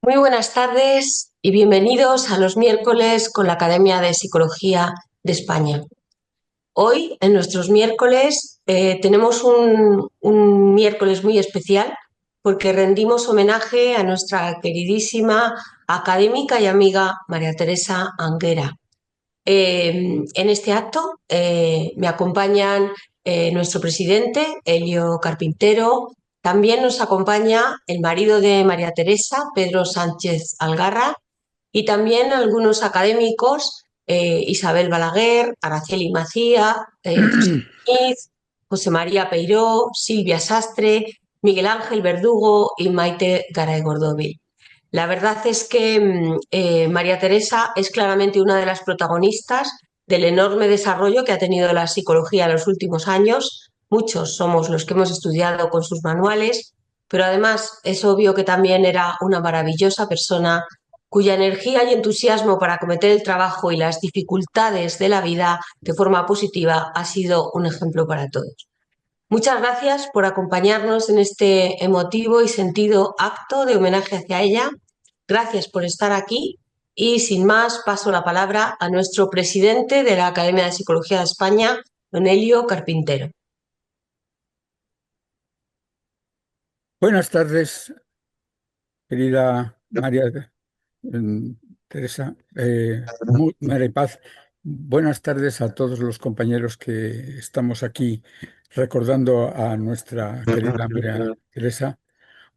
Muy buenas tardes y bienvenidos a los miércoles con la Academia de Psicología de España. Hoy, en nuestros miércoles, tenemos un miércoles muy especial porque rendimos homenaje a nuestra queridísima académica y amiga María Teresa Anguera. En este acto me acompañan nuestro presidente, Elio Carpintero. También nos acompaña el marido de María Teresa, Pedro Sánchez Algarra, y también algunos académicos, Isabel Balaguer, Araceli Macía, José Muñiz, José María Peiró, Silvia Sastre, Miguel Ángel Verdugo y Maite Garay Gordóvil. La verdad es que María Teresa es claramente una de las protagonistas del enorme desarrollo que ha tenido la psicología en los últimos años. Muchos somos los que hemos estudiado con sus manuales, pero además es obvio que también era una maravillosa persona cuya energía y entusiasmo para acometer el trabajo y las dificultades de la vida de forma positiva ha sido un ejemplo para todos. Muchas gracias por acompañarnos en este emotivo y sentido acto de homenaje hacia ella. Gracias por estar aquí y sin más paso la palabra a nuestro presidente de la Academia de Psicología de España, don Elio Carpintero. Buenas tardes, querida María mm, Teresa, María Paz. Buenas tardes a todos los compañeros que estamos aquí recordando a nuestra querida María Teresa.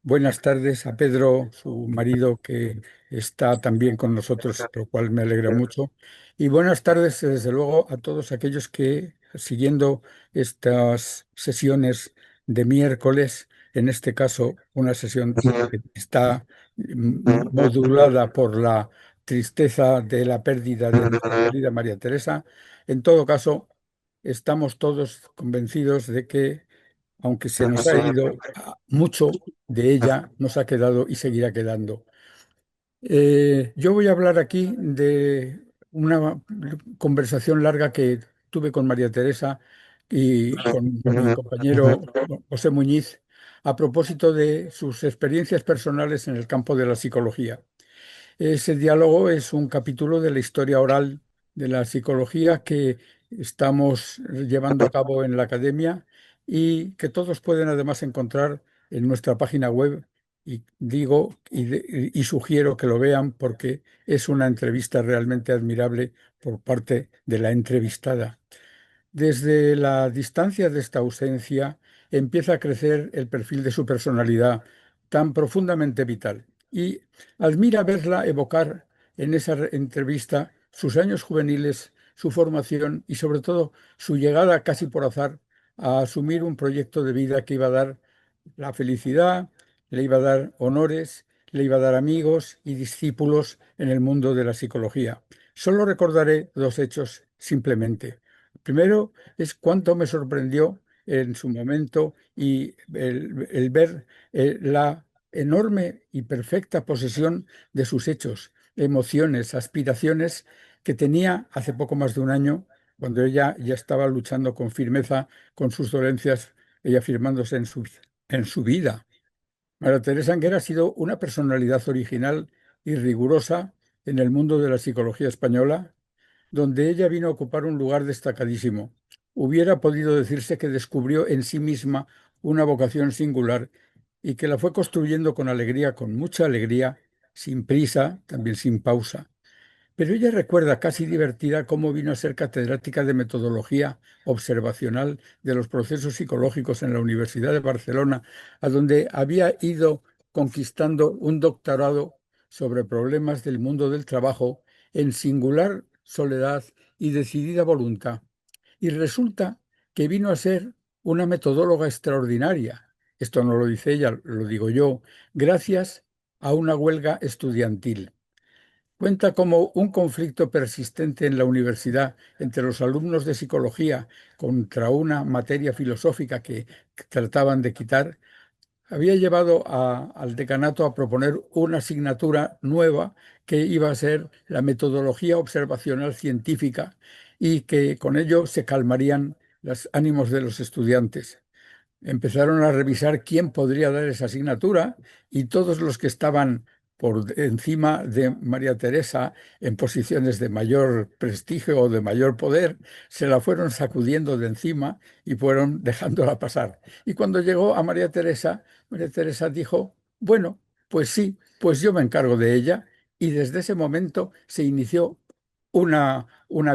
Buenas tardes a Pedro, su marido, que está también con nosotros, lo cual me alegra mucho. Y buenas tardes, desde luego, a todos aquellos que, siguiendo estas sesiones de miércoles, en este caso una sesión que está modulada por la tristeza de la pérdida de nuestra querida María Teresa, en todo caso, estamos todos convencidos de que aunque se nos ha ido, mucho de ella nos ha quedado y seguirá quedando. Yo voy a hablar aquí de una conversación larga que tuve con María Teresa y con mi compañero José Muñiz a propósito de sus experiencias personales en el campo de la psicología. Ese diálogo es un capítulo de la historia oral de la psicología que estamos llevando a cabo en la academia y que todos pueden además encontrar en nuestra página web. Y digo y sugiero que lo vean porque es una entrevista realmente admirable por parte de la entrevistada. Desde la distancia de esta ausencia empieza a crecer el perfil de su personalidad, tan profundamente vital. Y admira verla evocar en esa entrevista sus años juveniles, su formación y sobre todo su llegada casi por azar a asumir un proyecto de vida que iba a dar la felicidad, le iba a dar honores, le iba a dar amigos y discípulos en el mundo de la psicología. Solo recordaré dos hechos simplemente. Primero es cuánto me sorprendió en su momento y el ver la enorme y perfecta posesión de sus hechos, emociones, aspiraciones que tenía hace poco más de un año, cuando ella ya estaba luchando con firmeza con sus dolencias y afirmándose en su vida. María Teresa Anguera ha sido una personalidad original y rigurosa en el mundo de la psicología española, donde ella vino a ocupar un lugar destacadísimo. Hubiera podido decirse que descubrió en sí misma una vocación singular y que la fue construyendo con alegría, con mucha alegría, sin prisa, también sin pausa. Pero ella recuerda, casi divertida, cómo vino a ser catedrática de metodología observacional de los procesos psicológicos en la Universidad de Barcelona, a donde había ido conquistando un doctorado sobre problemas del mundo del trabajo en singular soledad y decidida voluntad. Y resulta que vino a ser una metodóloga extraordinaria. Esto no lo dice ella, lo digo yo, gracias a una huelga estudiantil. Cuenta como un conflicto persistente en la universidad entre los alumnos de psicología contra una materia filosófica que trataban de quitar, había llevado al decanato a proponer una asignatura nueva que iba a ser la metodología observacional científica y que con ello se calmarían los ánimos de los estudiantes. Empezaron a revisar quién podría dar esa asignatura y todos los que estaban por encima de María Teresa en posiciones de mayor prestigio o de mayor poder, se la fueron sacudiendo de encima y fueron dejándola pasar. Y cuando llegó a María Teresa dijo, bueno, pues sí, pues yo me encargo de ella. Y desde ese momento se inició una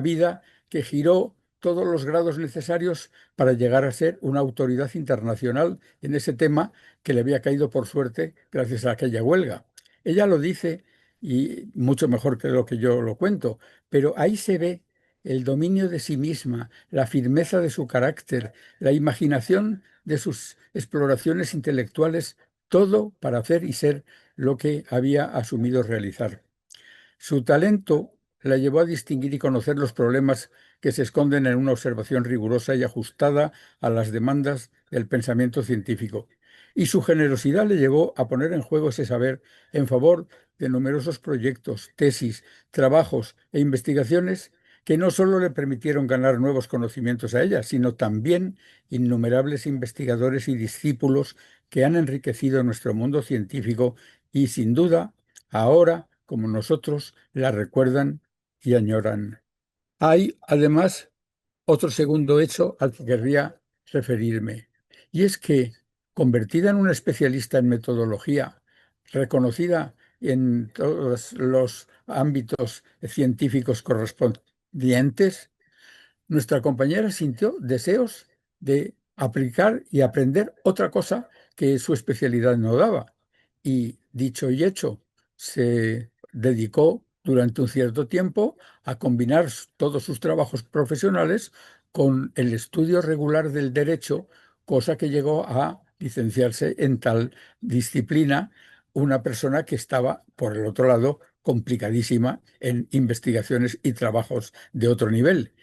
vida que giró todos los grados necesarios para llegar a ser una autoridad internacional en ese tema que le había caído por suerte gracias a aquella huelga. Ella lo dice y mucho mejor que lo que yo lo cuento, pero ahí se ve el dominio de sí misma, la firmeza de su carácter, la imaginación de sus exploraciones intelectuales, todo para hacer y ser lo que había asumido realizar. Su talento la llevó a distinguir y conocer los problemas que se esconden en una observación rigurosa y ajustada a las demandas del pensamiento científico. Y su generosidad le llevó a poner en juego ese saber en favor de numerosos proyectos, tesis, trabajos e investigaciones que no solo le permitieron ganar nuevos conocimientos a ella, sino también innumerables investigadores y discípulos que han enriquecido nuestro mundo científico y, sin duda, ahora, como nosotros, la recuerdan y añoran. Hay, además, otro segundo hecho al que querría referirme, y es que, convertida en una especialista en metodología, reconocida en todos los ámbitos científicos correspondientes, nuestra compañera sintió deseos de aplicar y aprender otra cosa que su especialidad no daba. Y dicho y hecho, se dedicó durante un cierto tiempo a combinar todos sus trabajos profesionales con el estudio regular del derecho, cosa que llegó a licenciarse en tal disciplina una persona que estaba, por el otro lado, complicadísima en investigaciones y trabajos de otro nivel.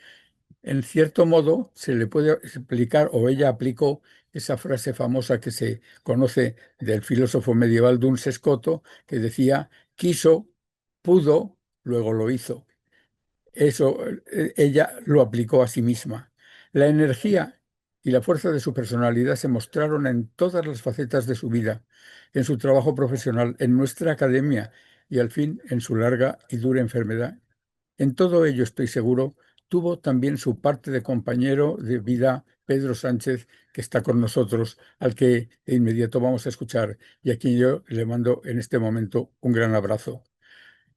En cierto modo, se le puede explicar, o ella aplicó esa frase famosa que se conoce del filósofo medieval Duns Scoto, que decía, quiso, pudo, luego lo hizo. Eso ella lo aplicó a sí misma. La energía y la fuerza de su personalidad se mostraron en todas las facetas de su vida, en su trabajo profesional, en nuestra academia y al fin en su larga y dura enfermedad. En todo ello, estoy seguro, tuvo también su parte de compañero de vida Pedro Sánchez, que está con nosotros, al que de inmediato vamos a escuchar y a quien yo le mando en este momento un gran abrazo.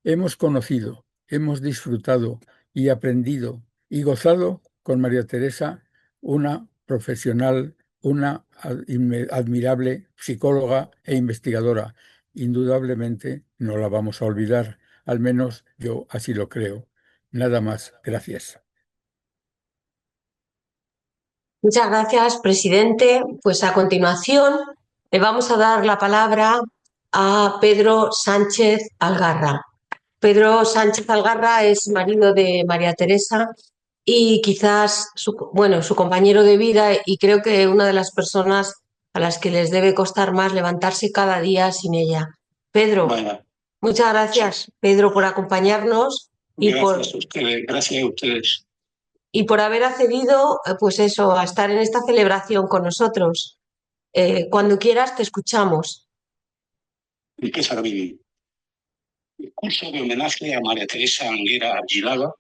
Hemos conocido, hemos disfrutado y aprendido y gozado con María Teresa, una profesional, una admirable psicóloga e investigadora. Indudablemente no la vamos a olvidar, al menos yo así lo creo. Nada más, gracias. Muchas gracias, presidente. Pues a continuación le vamos a dar la palabra a Pedro Sánchez Algarra. Pedro Sánchez Algarra es marido de María Teresa y quizás su compañero de vida, y creo que una de las personas a las que les debe costar más levantarse cada día sin ella. Pedro, bueno, muchas gracias, Pedro, por acompañarnos y gracias a ustedes. Y por haber accedido, pues eso, a estar en esta celebración con nosotros. Cuando quieras, te escuchamos. Empieza a vivir. El curso de homenaje a María Teresa Anguera Argilaga,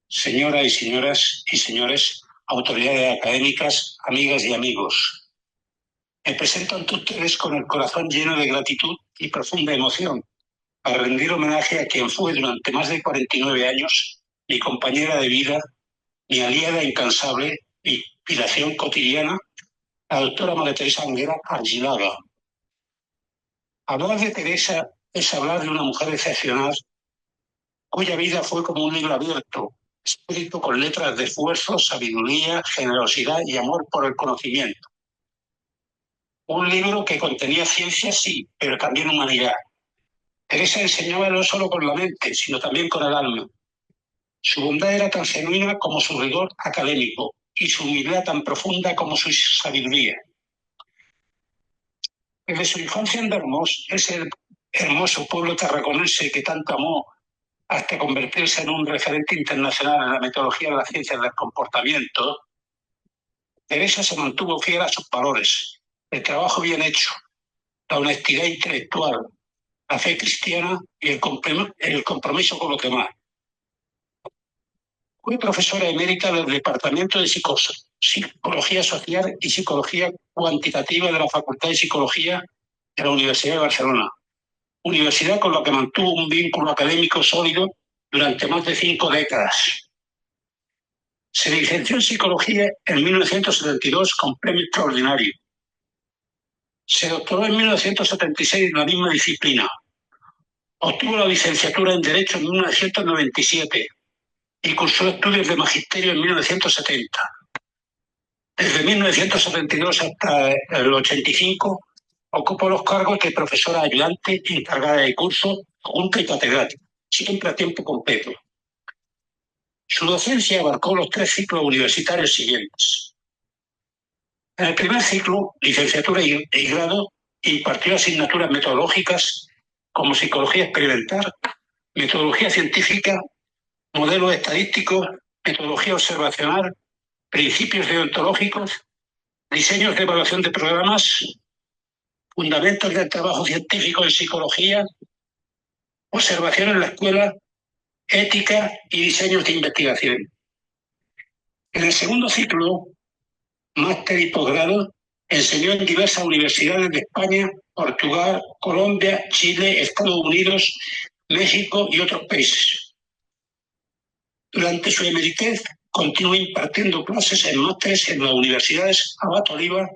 señoras y señores, autoridades académicas, amigas y amigos. Me presento ante ustedes con el corazón lleno de gratitud y profunda emoción para rendir homenaje a quien fue durante más de 49 años mi compañera de vida, mi aliada incansable, mi inspiración cotidiana, la doctora María Teresa Anguera Argilaga. Hablar de Teresa es hablar de una mujer excepcional cuya vida fue como un libro abierto, escrito con letras de esfuerzo, sabiduría, generosidad y amor por el conocimiento. Un libro que contenía ciencia, sí, pero también humanidad. Teresa enseñaba no solo con la mente, sino también con el alma. Su bondad era tan genuina como su rigor académico y su humildad tan profunda como su sabiduría. Desde su infancia en Dermos, ese hermoso pueblo tarraconense que tanto amó hasta convertirse en un referente internacional en la metodología de las ciencias del comportamiento, Teresa se mantuvo fiel a sus valores, el trabajo bien hecho, la honestidad intelectual, la fe cristiana y el compromiso con los demás. Fue profesora emérita del Departamento de Psicología Social y Psicología Cuantitativa de la Facultad de Psicología de la Universidad de Barcelona, universidad con la que mantuvo un vínculo académico sólido durante más de 5 décadas. Se licenció en Psicología en 1972 con premio extraordinario. Se doctoró en 1976 en la misma disciplina. Obtuvo la licenciatura en Derecho en 1997 y cursó estudios de magisterio en 1970. Desde 1972 hasta el 85 ocupó los cargos de profesora ayudante, encargada de curso, adjunta y catedrática, siempre a tiempo completo. Su docencia abarcó los 3 ciclos universitarios siguientes. En el primer ciclo, licenciatura y grado, impartió asignaturas metodológicas como psicología experimental, metodología científica, modelos estadísticos, metodología observacional, principios deontológicos, diseños de evaluación de programas, fundamentos del trabajo científico en psicología, observación en la escuela, ética y diseños de investigación. En el segundo ciclo, máster y posgrado, enseñó en diversas universidades de España, Portugal, Colombia, Chile, Estados Unidos, México y otros países. Durante su emeritez, continuó impartiendo clases en másteres en las universidades Abad Oliba,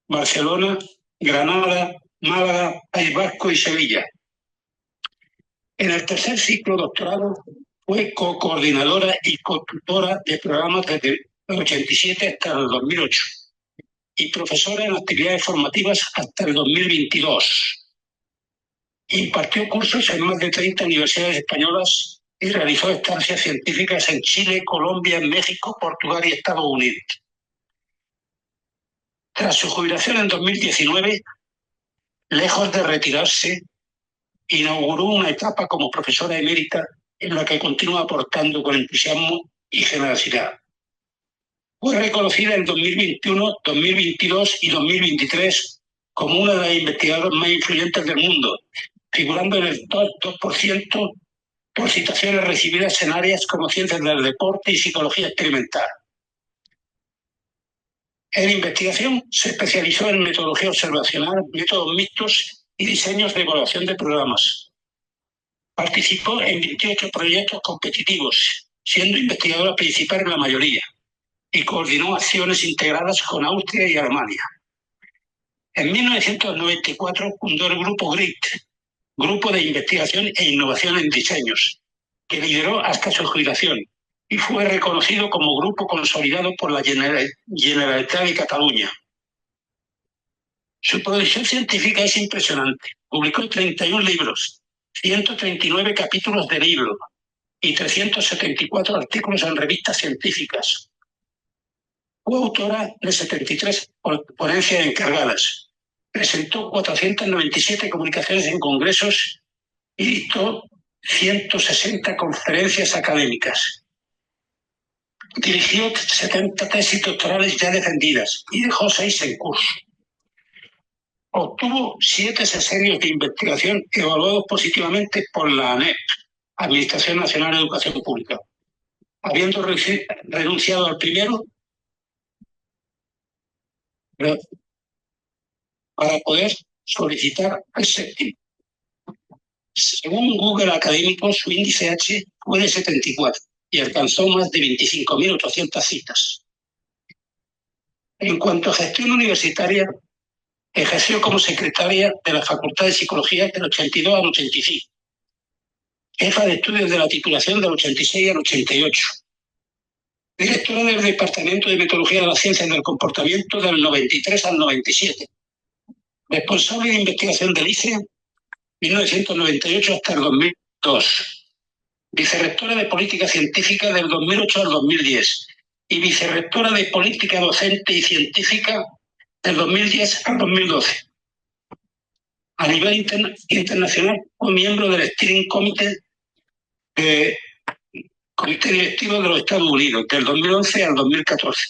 Barcelona, Granada, Málaga, País Vasco y Sevilla. En el tercer ciclo doctorado fue co-coordinadora y co-tutora de programas desde el 87 hasta el 2008 y profesora en actividades formativas hasta el 2022. Impartió cursos en más de 30 universidades españolas y realizó estancias científicas en Chile, Colombia, México, Portugal y Estados Unidos. Tras su jubilación en 2019, lejos de retirarse, inauguró una etapa como profesora emérita en la que continúa aportando con entusiasmo y generosidad. Fue reconocida en 2021, 2022 y 2023 como una de las investigadoras más influyentes del mundo, figurando en el top 2% por citaciones recibidas en áreas como ciencias del deporte y psicología experimental. En investigación se especializó en metodología observacional, métodos mixtos y diseños de evaluación de programas. Participó en 28 proyectos competitivos, siendo investigadora principal en la mayoría, y coordinó acciones integradas con Austria y Alemania. En 1994 fundó el Grupo GRIT, Grupo de Investigación e Innovación en Diseños, que lideró hasta su jubilación y fue reconocido como grupo consolidado por la Generalitat de Cataluña. Su producción científica es impresionante. Publicó 31 libros, 139 capítulos de libro y 374 artículos en revistas científicas. Fue autora de 73 ponencias encargadas. Presentó 497 comunicaciones en congresos y dictó 160 conferencias académicas. Dirigió 70 tesis doctorales ya defendidas y dejó 6 en curso. Obtuvo 7 sesenios de investigación evaluados positivamente por la ANEP, Administración Nacional de Educación Pública, habiendo renunciado al primero para poder solicitar el séptimo. Según Google Académico, su índice H fue de 74 y alcanzó más de 25.800 citas. En cuanto a gestión universitaria, ejerció como secretaria de la Facultad de Psicología del 82 al 85, jefa de estudios de la titulación del 86 al 88, directora del Departamento de Metodología de las Ciencias del Comportamiento del 93 al 97, responsable de investigación del ICE 1998 hasta el 2002, vicerrectora de Política Científica del 2008 al 2010 y vicerrectora de Política Docente y Científica del 2010 al 2012. A nivel internacional fue miembro del Steering Committee Comité Directivo de los Estados Unidos del 2011 al 2014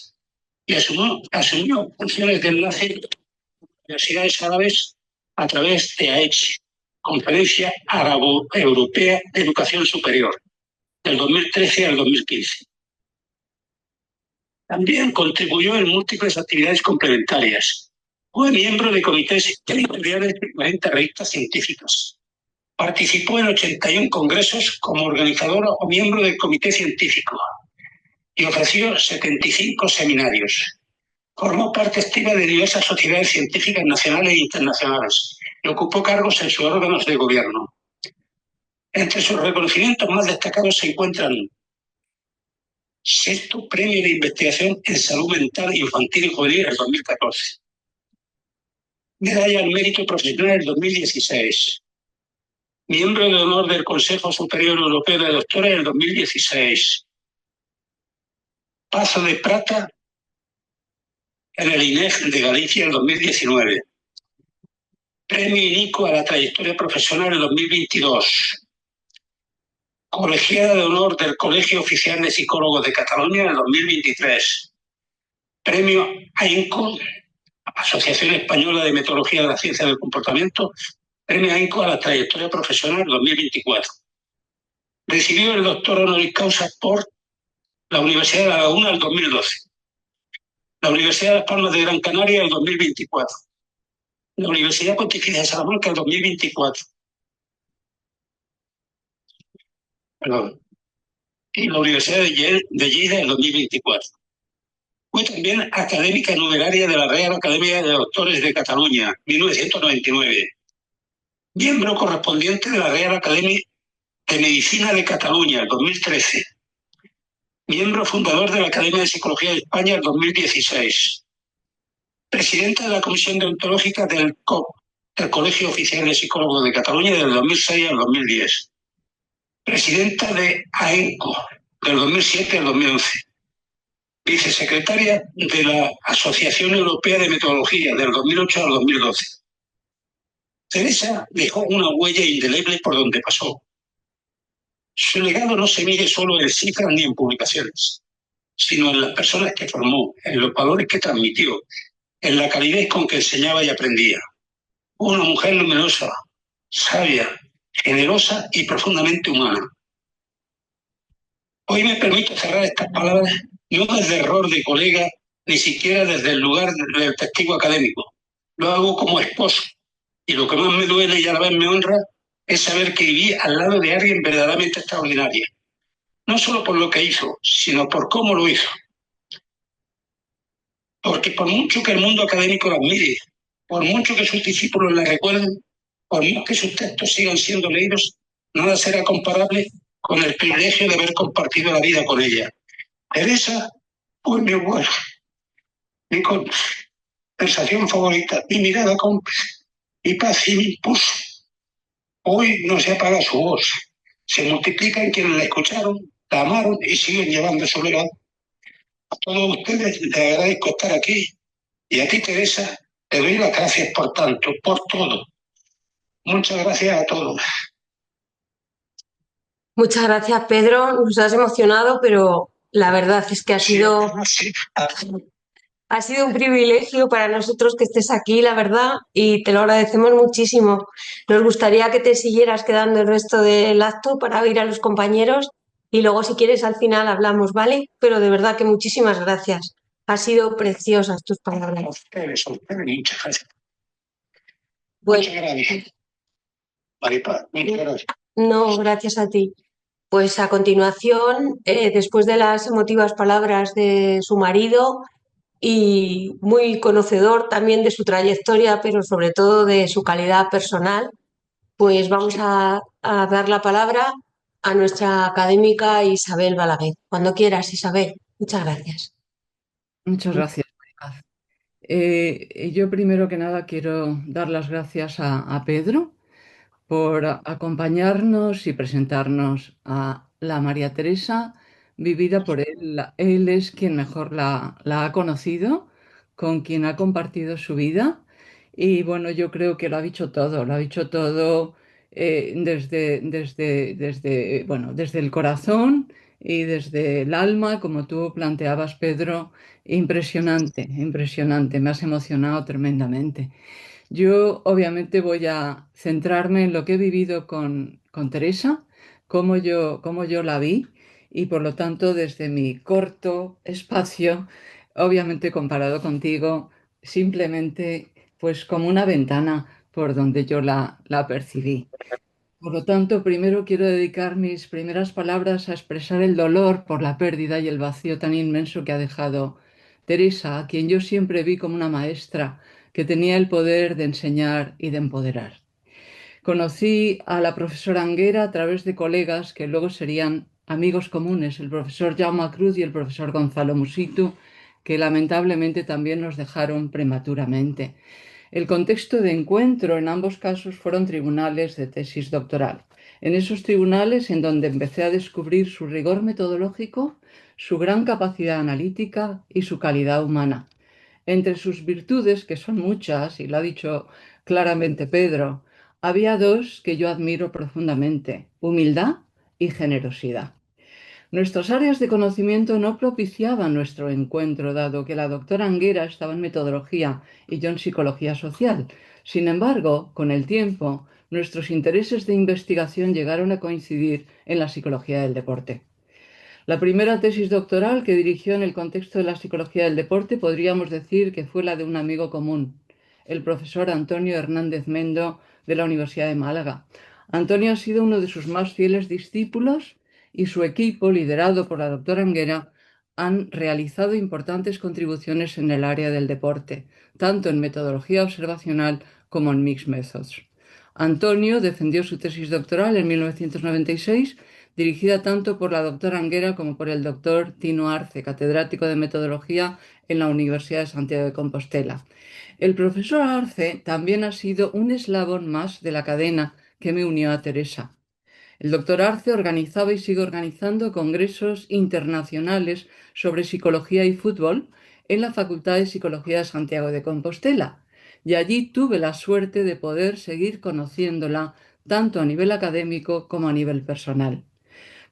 y asumió funciones de enlace con universidades árabes a través de AECHE, Conferencia Árabo-Europea de Educación Superior, del 2013 al 2015. También contribuyó en múltiples actividades complementarias. Fue miembro de comités editoriales de 40 revistas científicas. Participó en 81 congresos como organizador o miembro del comité científico y ofreció 75 seminarios. Formó parte activa de diversas sociedades científicas nacionales e internacionales y ocupó cargos en sus órganos de gobierno. Entre sus reconocimientos más destacados se encuentran: sexto Premio de Investigación en Salud Mental Infantil y Juvenil en 2014. Medalla al Mérito Profesional en 2016. Miembro de honor del Consejo Superior Europeo de Doctores en 2016. Paso de Plata en el INEF de Galicia en 2019. Premio INICO a la trayectoria profesional en 2022. Colegiada de honor del Colegio Oficial de Psicólogos de Cataluña en el 2023. Premio AINCO, Asociación Española de Metodología de la Ciencia del Comportamiento, Premio AINCO a la trayectoria profesional 2024. Recibió el doctor honoris causa por la Universidad de La Laguna en 2012. La Universidad de Las Palmas de Gran Canaria en 2024. La Universidad Pontificia de Salamanca en 2024. Perdón. Y la Universidad de Lleida en 2024. Fue también académica numeraria de la Real Academia de Doctores de Cataluña, 1999. Miembro correspondiente de la Real Academia de Medicina de Cataluña, 2013. Miembro fundador de la Academia de Psicología de España, en 2016. Presidenta de la Comisión Deontológica del COP, el Colegio Oficial de Psicólogos de Cataluña, del 2006 al 2010. Presidenta de AENCO, del 2007 al 2011. Vicesecretaria de la Asociación Europea de Metodología, del 2008 al 2012. Teresa dejó una huella indeleble por donde pasó. Su legado no se mide solo en cifras ni en publicaciones, sino en las personas que formó, en los valores que transmitió, en la calidez con que enseñaba y aprendía. Una mujer luminosa, sabia, generosa y profundamente humana. Hoy me permito cerrar estas palabras no desde error de colega, ni siquiera desde el lugar del testigo académico. Lo hago como esposo, y lo que más me duele y a la vez me honra es saber que viví al lado de alguien verdaderamente extraordinaria. No solo por lo que hizo, sino por cómo lo hizo. Porque por mucho que el mundo académico la admire, por mucho que sus discípulos la recuerden, por más que sus textos sigan siendo leídos, nada será comparable con el privilegio de haber compartido la vida con ella. Teresa fue mi abuela, mi conversación favorita, mi mirada cómplice, mi paz y mi impulso. Hoy no se apaga su voz, se multiplican quienes la escucharon, la amaron y siguen llevando su legado. A todos ustedes les agradezco estar aquí y a ti, Teresa, te doy las gracias por tanto, por todo. Muchas gracias a todos. Muchas gracias, Pedro. Nos has emocionado, pero la verdad es que ha sido un privilegio para nosotros que estés aquí, la verdad, y te lo agradecemos muchísimo. Nos gustaría que te siguieras quedando el resto del acto para oír a los compañeros y luego, si quieres, al final hablamos, ¿vale? Pero de verdad que muchísimas gracias. Ha sido preciosas tus palabras. A ustedes, muchas gracias. Bueno, Muchas gracias. Maripaz, muchas gracias. no, gracias a ti. Pues a continuación, después de las emotivas palabras de su marido y muy conocedor también de su trayectoria, pero sobre todo de su calidad personal, pues vamos a dar la palabra a nuestra académica Isabel Balaguer. Cuando quieras, Isabel. Muchas gracias. Muchas gracias, Maripaz. Yo primero que nada quiero dar las gracias a Pedro por acompañarnos y presentarnos a la María Teresa vivida por él. Él es quien mejor la ha conocido, con quien ha compartido su vida y bueno, yo creo que lo ha dicho todo desde el corazón y desde el alma, como tú planteabas, Pedro. Impresionante, impresionante, me has emocionado tremendamente. Yo obviamente voy a centrarme en lo que he vivido con Teresa, cómo yo la vi y por lo tanto desde mi corto espacio, obviamente comparado contigo, simplemente pues como una ventana por donde yo la percibí. Por lo tanto, primero quiero dedicar mis primeras palabras a expresar el dolor por la pérdida y el vacío tan inmenso que ha dejado Teresa, a quien yo siempre vi como una maestra que tenía el poder de enseñar y de empoderar. Conocí a la profesora Anguera a través de colegas que luego serían amigos comunes, el profesor Jaume Cruz y el profesor Gonzalo Musitu, que lamentablemente también nos dejaron prematuramente. El contexto de encuentro en ambos casos fueron tribunales de tesis doctoral. En esos tribunales en donde empecé a descubrir su rigor metodológico, su gran capacidad analítica y su calidad humana. Entre sus virtudes, que son muchas, y lo ha dicho claramente Pedro, había dos que yo admiro profundamente: humildad y generosidad. Nuestras áreas de conocimiento no propiciaban nuestro encuentro, dado que la doctora Anguera estaba en metodología y yo en psicología social. Sin embargo, con el tiempo, nuestros intereses de investigación llegaron a coincidir en la psicología del deporte. La primera tesis doctoral que dirigió en el contexto de la psicología del deporte podríamos decir que fue la de un amigo común, el profesor Antonio Hernández Mendo de la Universidad de Málaga. Antonio ha sido uno de sus más fieles discípulos y su equipo, liderado por la doctora Anguera, han realizado importantes contribuciones en el área del deporte, tanto en metodología observacional como en Mixed Methods. Antonio defendió su tesis doctoral en 1996, dirigida tanto por la doctora Anguera como por el doctor Tino Arce, catedrático de metodología en la Universidad de Santiago de Compostela. El profesor Arce también ha sido un eslabón más de la cadena que me unió a Teresa. El doctor Arce organizaba y sigue organizando congresos internacionales sobre psicología y fútbol en la Facultad de Psicología de Santiago de Compostela, y allí tuve la suerte de poder seguir conociéndola tanto a nivel académico como a nivel personal.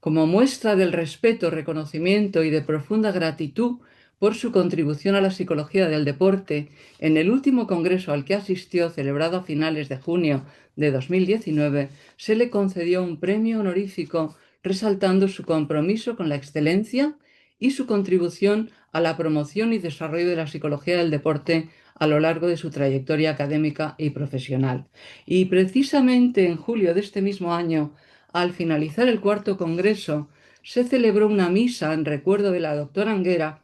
Como muestra del respeto, reconocimiento y de profunda gratitud por su contribución a la psicología del deporte, en el último congreso al que asistió, celebrado a finales de junio de 2019, se le concedió un premio honorífico resaltando su compromiso con la excelencia y su contribución a la promoción y desarrollo de la psicología del deporte a lo largo de su trayectoria académica y profesional. Y precisamente en julio de este mismo año, al finalizar el cuarto congreso, se celebró una misa en recuerdo de la doctora Anguera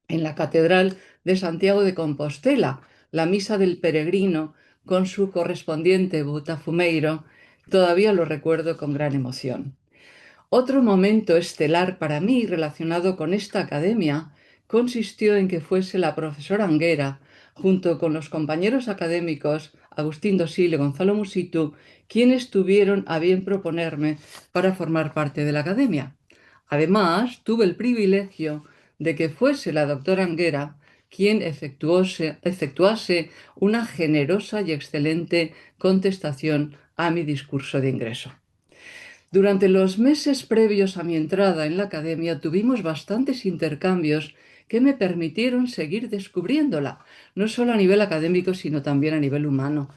en la Catedral de Santiago de Compostela, la misa del peregrino con su correspondiente butafumeiro. Todavía lo recuerdo con gran emoción. Otro momento estelar para mí relacionado con esta academia consistió en que fuese la profesora Anguera, junto con los compañeros académicos Agustín Dosil y Gonzalo Musitu, quienes tuvieron a bien proponerme para formar parte de la academia. Además, tuve el privilegio de que fuese la doctora Anguera quien efectuase una generosa y excelente contestación a mi discurso de ingreso. Durante los meses previos a mi entrada en la academia tuvimos bastantes intercambios que me permitieron seguir descubriéndola, no solo a nivel académico, sino también a nivel humano.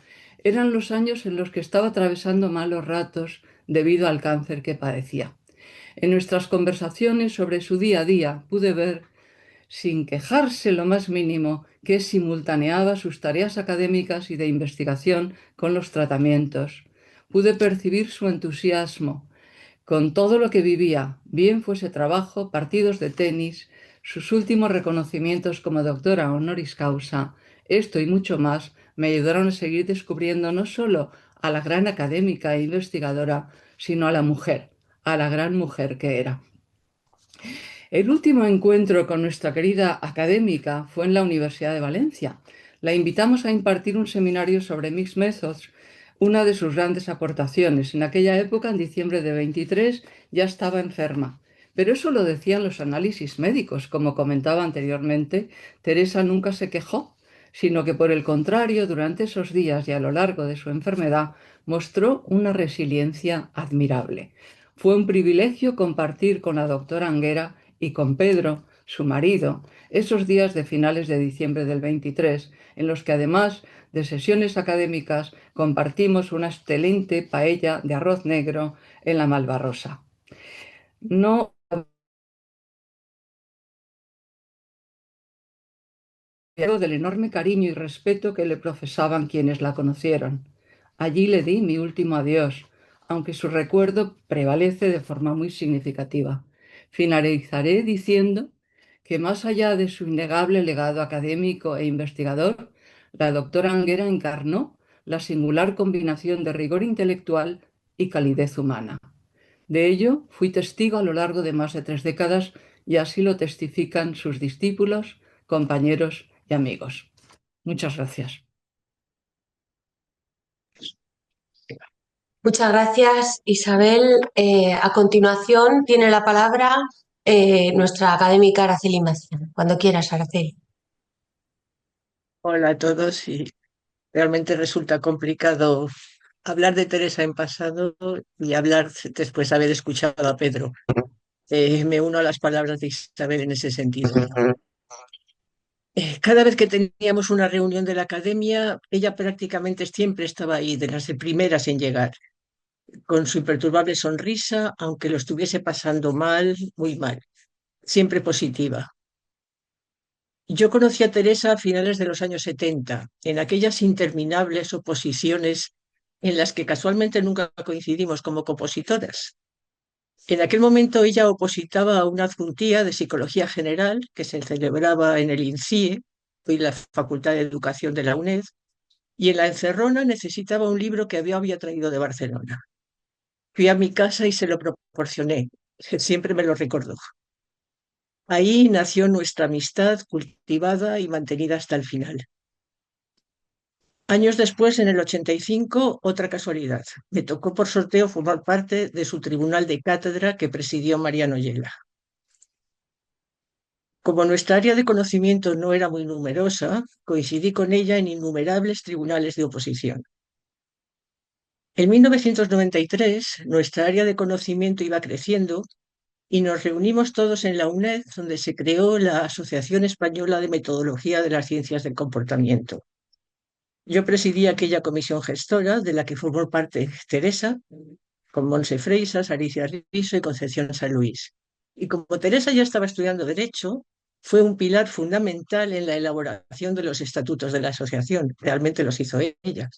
Eran los años en los que estaba atravesando malos ratos debido al cáncer que padecía. En nuestras conversaciones sobre su día a día pude ver, sin quejarse lo más mínimo, que simultaneaba sus tareas académicas y de investigación con los tratamientos. Pude percibir su entusiasmo con todo lo que vivía, bien fuese trabajo, partidos de tenis, sus últimos reconocimientos como doctora honoris causa. Esto y mucho más me ayudaron a seguir descubriendo no solo a la gran académica e investigadora, sino a la mujer, a la gran mujer que era. El último encuentro con nuestra querida académica fue en la Universidad de Valencia. La invitamos a impartir un seminario sobre Mixed Methods, una de sus grandes aportaciones. En aquella época, en diciembre de 23, ya estaba enferma. Pero eso lo decían los análisis médicos. Como comentaba anteriormente, Teresa nunca se quejó, sino que por el contrario, durante esos días y a lo largo de su enfermedad, mostró una resiliencia admirable. Fue un privilegio compartir con la doctora Anguera y con Pedro, su marido, esos días de finales de diciembre del 23, en los que además de sesiones académicas compartimos una excelente paella de arroz negro en la Malvarrosa. No del enorme cariño y respeto que le profesaban quienes la conocieron. Allí le di mi último adiós, aunque su recuerdo prevalece de forma muy significativa. Finalizaré diciendo que más allá de su innegable legado académico e investigador, la doctora Anguera encarnó la singular combinación de rigor intelectual y calidez humana. De ello fui testigo a lo largo de más de 3 décadas y así lo testifican sus discípulos, compañeros y amigos. Muchas gracias. Muchas gracias, Isabel. A continuación tiene la palabra nuestra académica Araceli Macián. Cuando quieras, Araceli. Hola a todos, y realmente resulta complicado hablar de Teresa en pasado y hablar después de haber escuchado a Pedro. Me uno a las palabras de Isabel en ese sentido. Cada vez que teníamos una reunión de la academia, ella prácticamente siempre estaba ahí, de las primeras en llegar, con su imperturbable sonrisa, aunque lo estuviese pasando mal, muy mal, siempre positiva. Yo conocí a Teresa a finales de los años 70, en aquellas interminables oposiciones en las que casualmente nunca coincidimos como compositoras. En aquel momento ella opositaba a una adjuntía de Psicología General que se celebraba en el INCIE, hoy la Facultad de Educación de la UNED, y en la encerrona necesitaba un libro que había traído de Barcelona. Fui a mi casa y se lo proporcioné. Siempre me lo recordó. Ahí nació nuestra amistad cultivada y mantenida hasta el final. Años después, en el 85, otra casualidad. Me tocó por sorteo formar parte de su tribunal de cátedra que presidió Mariano Yela. Como nuestra área de conocimiento no era muy numerosa, coincidí con ella en innumerables tribunales de oposición. En 1993, nuestra área de conocimiento iba creciendo y nos reunimos todos en la UNED, donde se creó la Asociación Española de Metodología de las Ciencias del Comportamiento. Yo presidí aquella comisión gestora de la que formó parte Teresa, con Montse Freixas, Alicia Riso y Concepción San Luis. Y como Teresa ya estaba estudiando Derecho, fue un pilar fundamental en la elaboración de los estatutos de la asociación. Realmente los hizo ella.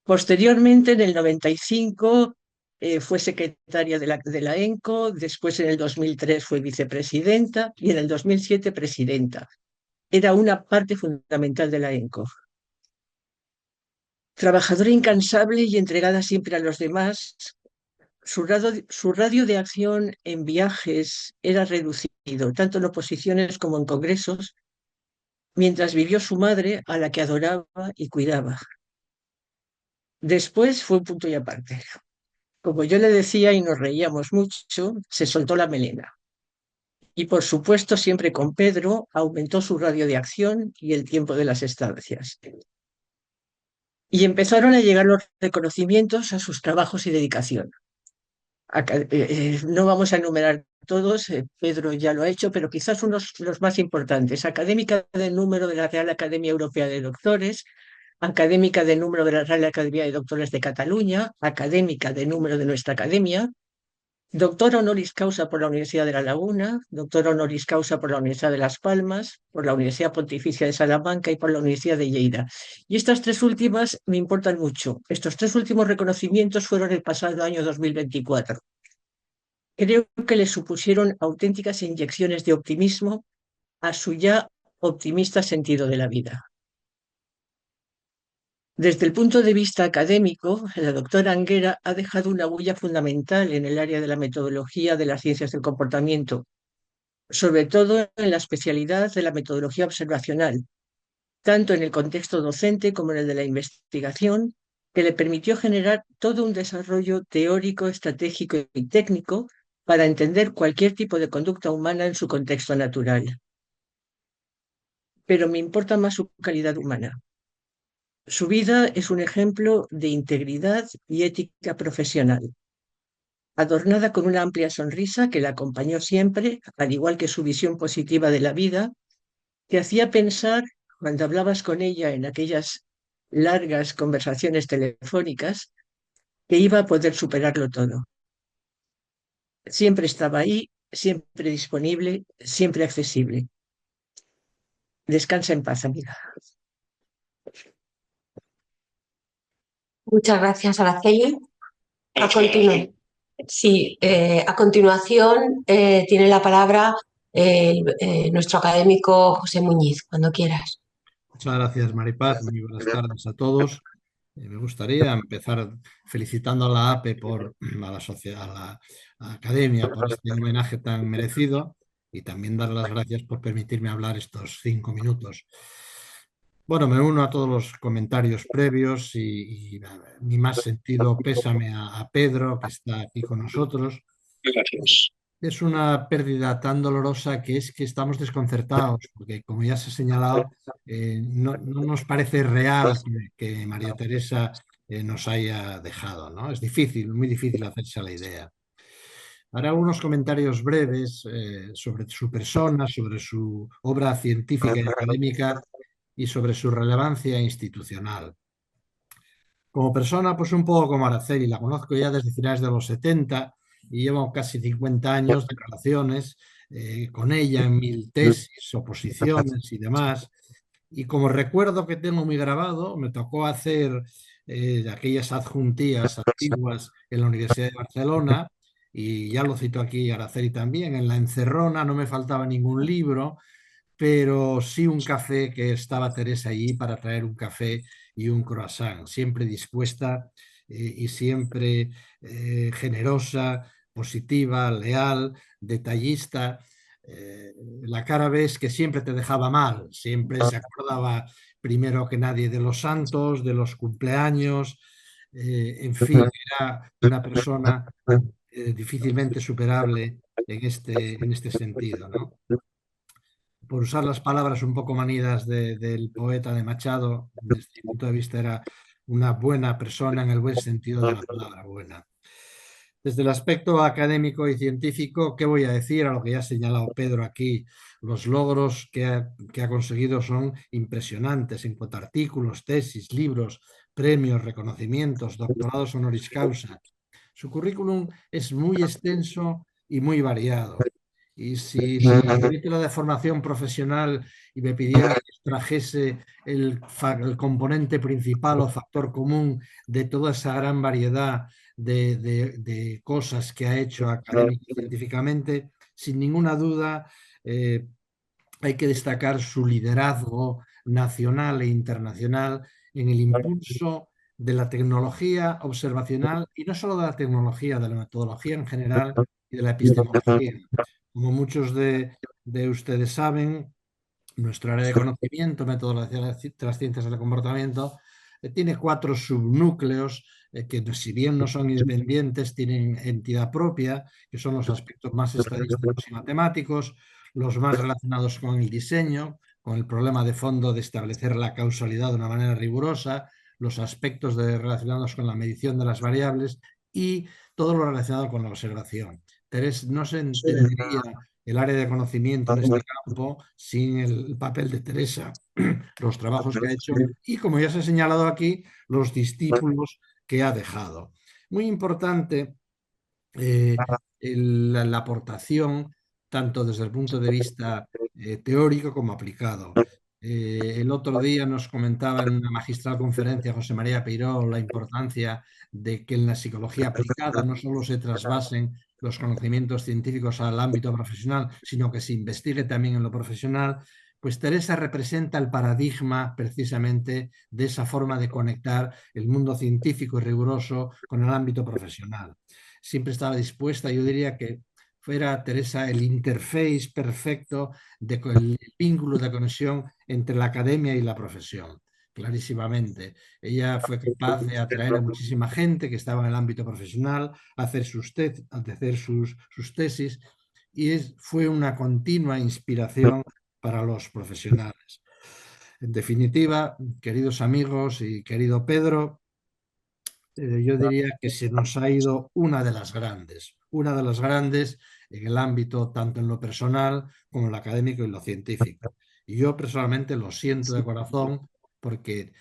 Posteriormente, en el 95, fue secretaria de la ENCO, después en el 2003 fue vicepresidenta y en el 2007 presidenta. Era una parte fundamental de la ENCO. Trabajadora incansable y entregada siempre a los demás, su radio de acción en viajes era reducido, tanto en oposiciones como en congresos, mientras vivió su madre, a la que adoraba y cuidaba. Después fue un punto y aparte. Como yo le decía y nos reíamos mucho, se soltó la melena. Y por supuesto, siempre con Pedro, aumentó su radio de acción y el tiempo de las estancias. Y empezaron a llegar los reconocimientos a sus trabajos y dedicación. No vamos a enumerar todos, Pedro ya lo ha hecho, pero quizás los más importantes. Académica del número de la Real Academia Europea de Doctores, académica del número de la Real Academia de Doctores de Cataluña, académica del número de nuestra academia, doctora honoris causa por la Universidad de La Laguna, doctora honoris causa por la Universidad de Las Palmas, por la Universidad Pontificia de Salamanca y por la Universidad de Lleida. Y estas tres últimas me importan mucho. Estos tres últimos reconocimientos fueron el pasado año 2024. Creo que le supusieron auténticas inyecciones de optimismo a su ya optimista sentido de la vida. Desde el punto de vista académico, la doctora Anguera ha dejado una huella fundamental en el área de la metodología de las ciencias del comportamiento, sobre todo en la especialidad de la metodología observacional, tanto en el contexto docente como en el de la investigación, que le permitió generar todo un desarrollo teórico, estratégico y técnico para entender cualquier tipo de conducta humana en su contexto natural. Pero me importa más su calidad humana. Su vida es un ejemplo de integridad y ética profesional, adornada con una amplia sonrisa que la acompañó siempre, al igual que su visión positiva de la vida, que hacía pensar cuando hablabas con ella en aquellas largas conversaciones telefónicas, que iba a poder superarlo todo. Siempre estaba ahí, siempre disponible, siempre accesible. Descansa en paz, amiga. Muchas gracias, Araceli. A Muchas gracias. Sí, a continuación tiene la palabra nuestro académico José Muñiz, cuando quieras. Muchas gracias, Maripaz. Muy buenas tardes a todos. Me gustaría empezar felicitando a la APE a la sociedad, a la academia por este homenaje tan merecido y también dar las gracias por permitirme hablar estos 5 minutos. Bueno, me uno a todos los comentarios previos y mi más sentido pésame a Pedro, que está aquí con nosotros. Gracias. Es una pérdida tan dolorosa que es que estamos desconcertados, porque como ya se ha señalado, no nos parece real que María Teresa nos haya dejado, ¿no? Es difícil, muy difícil hacerse a la idea. Haré algunos comentarios breves sobre su persona, sobre su obra científica y académica y sobre su relevancia institucional. Como persona, pues un poco como Araceli, la conozco ya desde finales de los 70 y llevo casi 50 años de relaciones con ella en 1000 tesis, oposiciones y demás. Y como recuerdo que tengo muy grabado, me tocó hacer aquellas adjuntías antiguas en la Universidad de Barcelona, y ya lo cito aquí Araceli también, en la encerrona no me faltaba ningún libro, pero sí un café, que estaba Teresa allí para traer un café y un croissant, siempre dispuesta y siempre generosa, positiva, leal, detallista. La cara ves que siempre te dejaba mal, siempre se acordaba primero que nadie de los santos, de los cumpleaños, en fin, era una persona difícilmente superable en este sentido, ¿no? Por usar las palabras un poco manidas del poeta de Machado, desde mi punto de vista era una buena persona en el buen sentido de la palabra buena. Desde el aspecto académico y científico, ¿qué voy a decir a lo que ya ha señalado Pedro aquí? Los logros que ha conseguido son impresionantes en cuanto a artículos, tesis, libros, premios, reconocimientos, doctorados honoris causa. Su currículum es muy extenso y muy variado. Y si el capítulo de formación profesional y me pidiera que trajese el componente principal o factor común de toda esa gran variedad de cosas que ha hecho académico y científicamente, sin ninguna duda hay que destacar su liderazgo nacional e internacional en el impulso de la tecnología observacional, y no solo de la tecnología, de la metodología en general y de la epistemología. Como muchos de ustedes saben, nuestro área de conocimiento, metodología de las ciencias del comportamiento, tiene 4 subnúcleos que, si bien no son independientes, tienen entidad propia, que son los aspectos más estadísticos y matemáticos, los más relacionados con el diseño, con el problema de fondo de establecer la causalidad de una manera rigurosa, los aspectos relacionados con la medición de las variables y todo lo relacionado con la observación. Teresa, no se entendería el área de conocimiento en este campo sin el papel de Teresa, los trabajos que ha hecho y, como ya se ha señalado aquí, los discípulos que ha dejado. Muy importante la aportación, tanto desde el punto de vista teórico como aplicado. El otro día nos comentaba en una magistral conferencia José María Peiró la importancia de que en la psicología aplicada no solo se trasvasen los conocimientos científicos al ámbito profesional, sino que se investigue también en lo profesional. Pues Teresa representa el paradigma precisamente de esa forma de conectar el mundo científico y riguroso con el ámbito profesional. Siempre estaba dispuesta, yo diría que fuera Teresa el interface perfecto, el vínculo de conexión entre la academia y la profesión, clarísimamente. Ella fue capaz de atraer a muchísima gente que estaba en el ámbito profesional a hacer sus tesis, y fue una continua inspiración para los profesionales. En definitiva, queridos amigos y querido Pedro, yo diría que se nos ha ido una de las grandes en el ámbito tanto en lo personal como en lo académico y lo científico. Y yo personalmente lo siento de corazón porque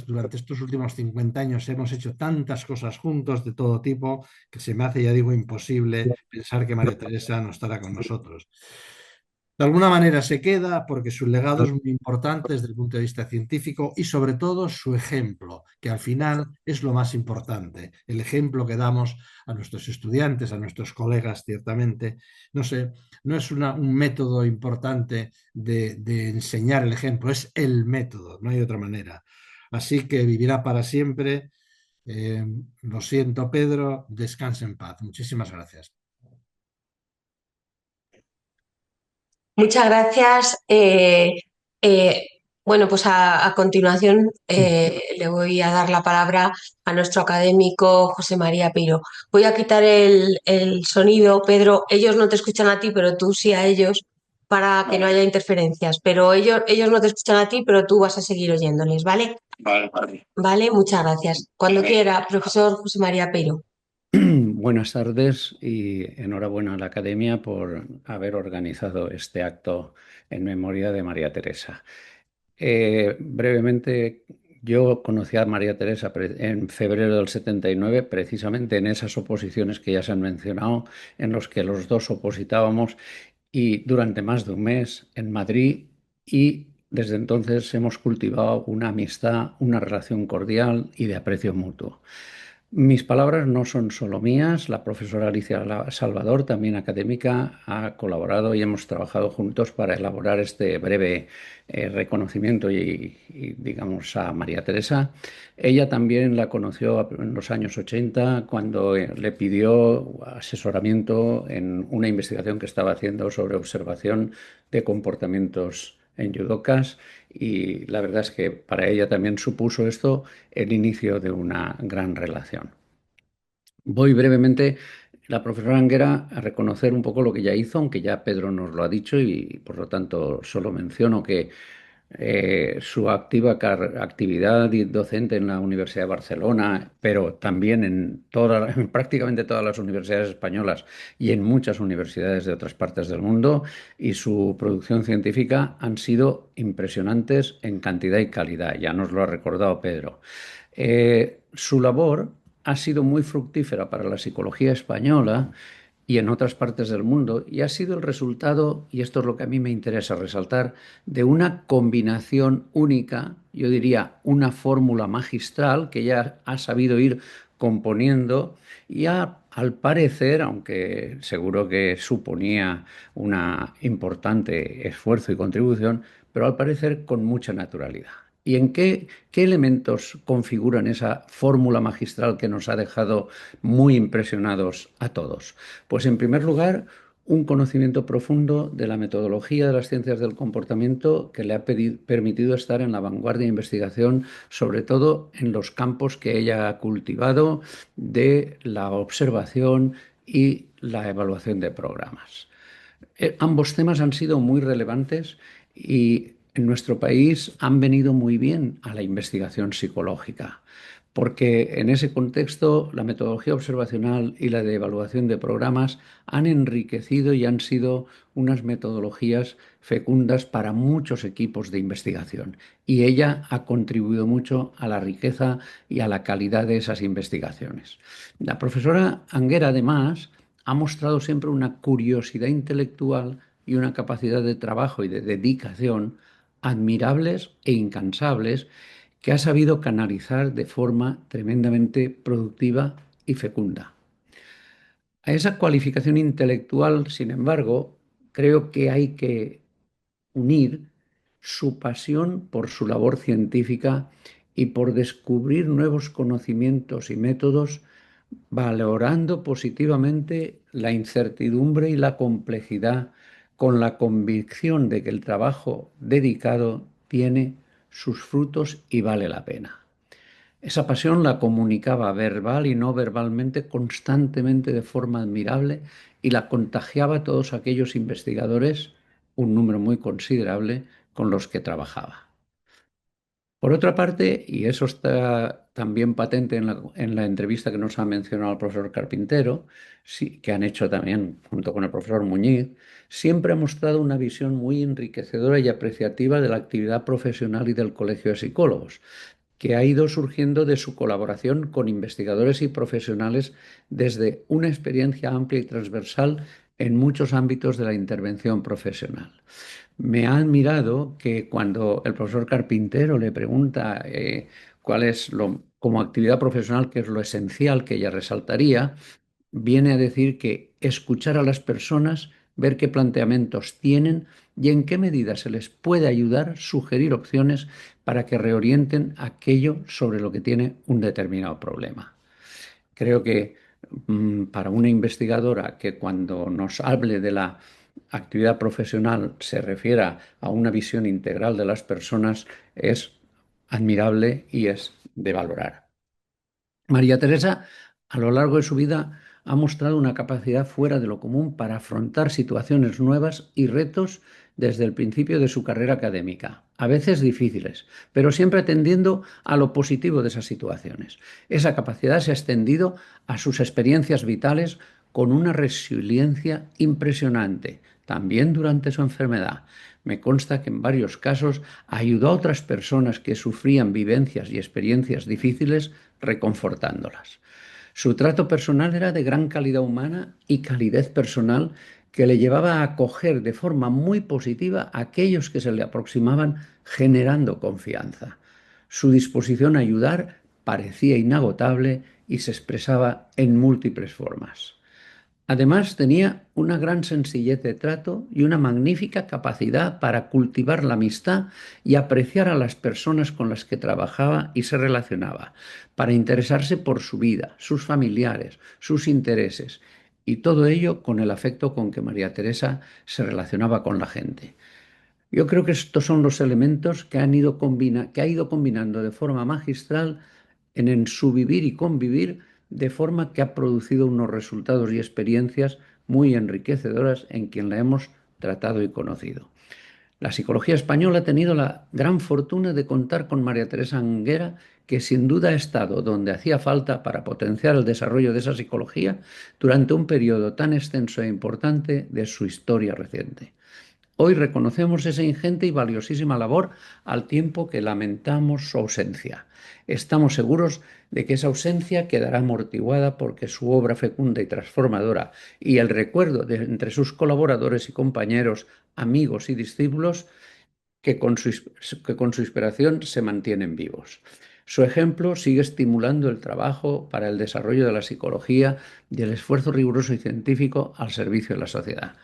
durante estos últimos 50 años hemos hecho tantas cosas juntos de todo tipo que se me hace, ya digo, imposible pensar que María Teresa no estará con nosotros. De alguna manera se queda porque su legado es muy importante desde el punto de vista científico y sobre todo su ejemplo, que al final es lo más importante, el ejemplo que damos a nuestros estudiantes, a nuestros colegas, ciertamente. No sé, no es un método importante de enseñar el ejemplo, es el método, no hay otra manera. Así que vivirá para siempre. Lo siento, Pedro, descanse en paz. Muchísimas gracias. Muchas gracias. Eh, bueno, pues a continuación le voy a dar la palabra a nuestro académico José María Piro. Voy a quitar el sonido, Pedro. Ellos no te escuchan a ti, pero tú sí a ellos, para que no haya interferencias. Pero ellos no te escuchan a ti, pero tú vas a seguir oyéndoles, ¿vale? Vale, vale. Vale, muchas gracias. Cuando quiera, profesor José María Piro. Buenas tardes y enhorabuena a la Academia por haber organizado este acto en memoria de María Teresa. Brevemente, yo conocí a María Teresa en febrero del 79, precisamente en esas oposiciones que ya se han mencionado, en los que los dos opositábamos, y durante más de un mes en Madrid, y desde entonces hemos cultivado una amistad, una relación cordial y de aprecio mutuo. Mis palabras no son solo mías, la profesora Alicia Salvador, también académica, ha colaborado y hemos trabajado juntos para elaborar este breve reconocimiento digamos, a María Teresa. Ella también la conoció en los años 80 cuando le pidió asesoramiento en una investigación que estaba haciendo sobre observación de comportamientos en yudocas, y la verdad es que para ella también supuso esto el inicio de una gran relación. Voy brevemente, la profesora Anguera, a reconocer un poco lo que ya hizo, aunque ya Pedro nos lo ha dicho y por lo tanto solo menciono que su actividad docente en la Universidad de Barcelona, pero también en prácticamente todas las universidades españolas y en muchas universidades de otras partes del mundo, y su producción científica han sido impresionantes en cantidad y calidad. Ya nos lo ha recordado Pedro. Su labor ha sido muy fructífera para la psicología española y en otras partes del mundo, y ha sido el resultado, y esto es lo que a mí me interesa resaltar, de una combinación única, yo diría una fórmula magistral que ella ha sabido ir componiendo y al parecer, aunque seguro que suponía un importante esfuerzo y contribución, pero al parecer con mucha naturalidad. ¿Y en qué elementos configuran esa fórmula magistral que nos ha dejado muy impresionados a todos? Pues en primer lugar, un conocimiento profundo de la metodología de las ciencias del comportamiento que le ha permitido estar en la vanguardia de investigación, sobre todo en los campos que ella ha cultivado de la observación y la evaluación de programas. Ambos temas han sido muy relevantes y en nuestro país han venido muy bien a la investigación psicológica, porque en ese contexto la metodología observacional y la de evaluación de programas han enriquecido y han sido unas metodologías fecundas para muchos equipos de investigación, y ella ha contribuido mucho a la riqueza y a la calidad de esas investigaciones. La profesora Anguera, además, ha mostrado siempre una curiosidad intelectual y una capacidad de trabajo y de dedicación admirables e incansables, que ha sabido canalizar de forma tremendamente productiva y fecunda. A esa cualificación intelectual, sin embargo, creo que hay que unir su pasión por su labor científica y por descubrir nuevos conocimientos y métodos, valorando positivamente la incertidumbre y la complejidad, con la convicción de que el trabajo dedicado tiene sus frutos y vale la pena. Esa pasión la comunicaba verbal y no verbalmente constantemente de forma admirable, y la contagiaba a todos aquellos investigadores, un número muy considerable, con los que trabajaba. Por otra parte, y eso está también patente en la entrevista que nos ha mencionado el profesor Carpintero, sí, que han hecho también junto con el profesor Muñiz, siempre ha mostrado una visión muy enriquecedora y apreciativa de la actividad profesional y del Colegio de Psicólogos, que ha ido surgiendo de su colaboración con investigadores y profesionales desde una experiencia amplia y transversal en muchos ámbitos de la intervención profesional. Me ha admirado que cuando el profesor Carpintero le pregunta cuál es como actividad profesional, qué es lo esencial que ella resaltaría, viene a decir que escuchar a las personas, ver qué planteamientos tienen y en qué medida se les puede ayudar, sugerir opciones para que reorienten aquello sobre lo que tiene un determinado problema. Creo que para una investigadora que cuando nos hable de la actividad profesional se refiera a una visión integral de las personas es admirable y es de valorar. María Teresa, a lo largo de su vida, ha mostrado una capacidad fuera de lo común para afrontar situaciones nuevas y retos desde el principio de su carrera académica, a veces difíciles, pero siempre atendiendo a lo positivo de esas situaciones. Esa capacidad se ha extendido a sus experiencias vitales con una resiliencia impresionante, también durante su enfermedad. Me consta que en varios casos ayudó a otras personas que sufrían vivencias y experiencias difíciles reconfortándolas. Su trato personal era de gran calidad humana y calidez personal que le llevaba a acoger de forma muy positiva a aquellos que se le aproximaban generando confianza. Su disposición a ayudar parecía inagotable y se expresaba en múltiples formas. Además, tenía una gran sencillez de trato y una magnífica capacidad para cultivar la amistad y apreciar a las personas con las que trabajaba y se relacionaba, para interesarse por su vida, sus familiares, sus intereses, y todo ello con el afecto con que María Teresa se relacionaba con la gente. Yo creo que estos son los elementos que que ha ido combinando de forma magistral en su vivir y convivir, de forma que ha producido unos resultados y experiencias muy enriquecedoras en quien la hemos tratado y conocido. La psicología española ha tenido la gran fortuna de contar con María Teresa Anguera, que sin duda ha estado donde hacía falta para potenciar el desarrollo de esa psicología durante un periodo tan extenso e importante de su historia reciente. Hoy reconocemos esa ingente y valiosísima labor al tiempo que lamentamos su ausencia. Estamos seguros de que esa ausencia quedará amortiguada porque su obra fecunda y transformadora y el recuerdo de entre sus colaboradores y compañeros, amigos y discípulos que con su inspiración se mantienen vivos. Su ejemplo sigue estimulando el trabajo para el desarrollo de la psicología y el esfuerzo riguroso y científico al servicio de la sociedad.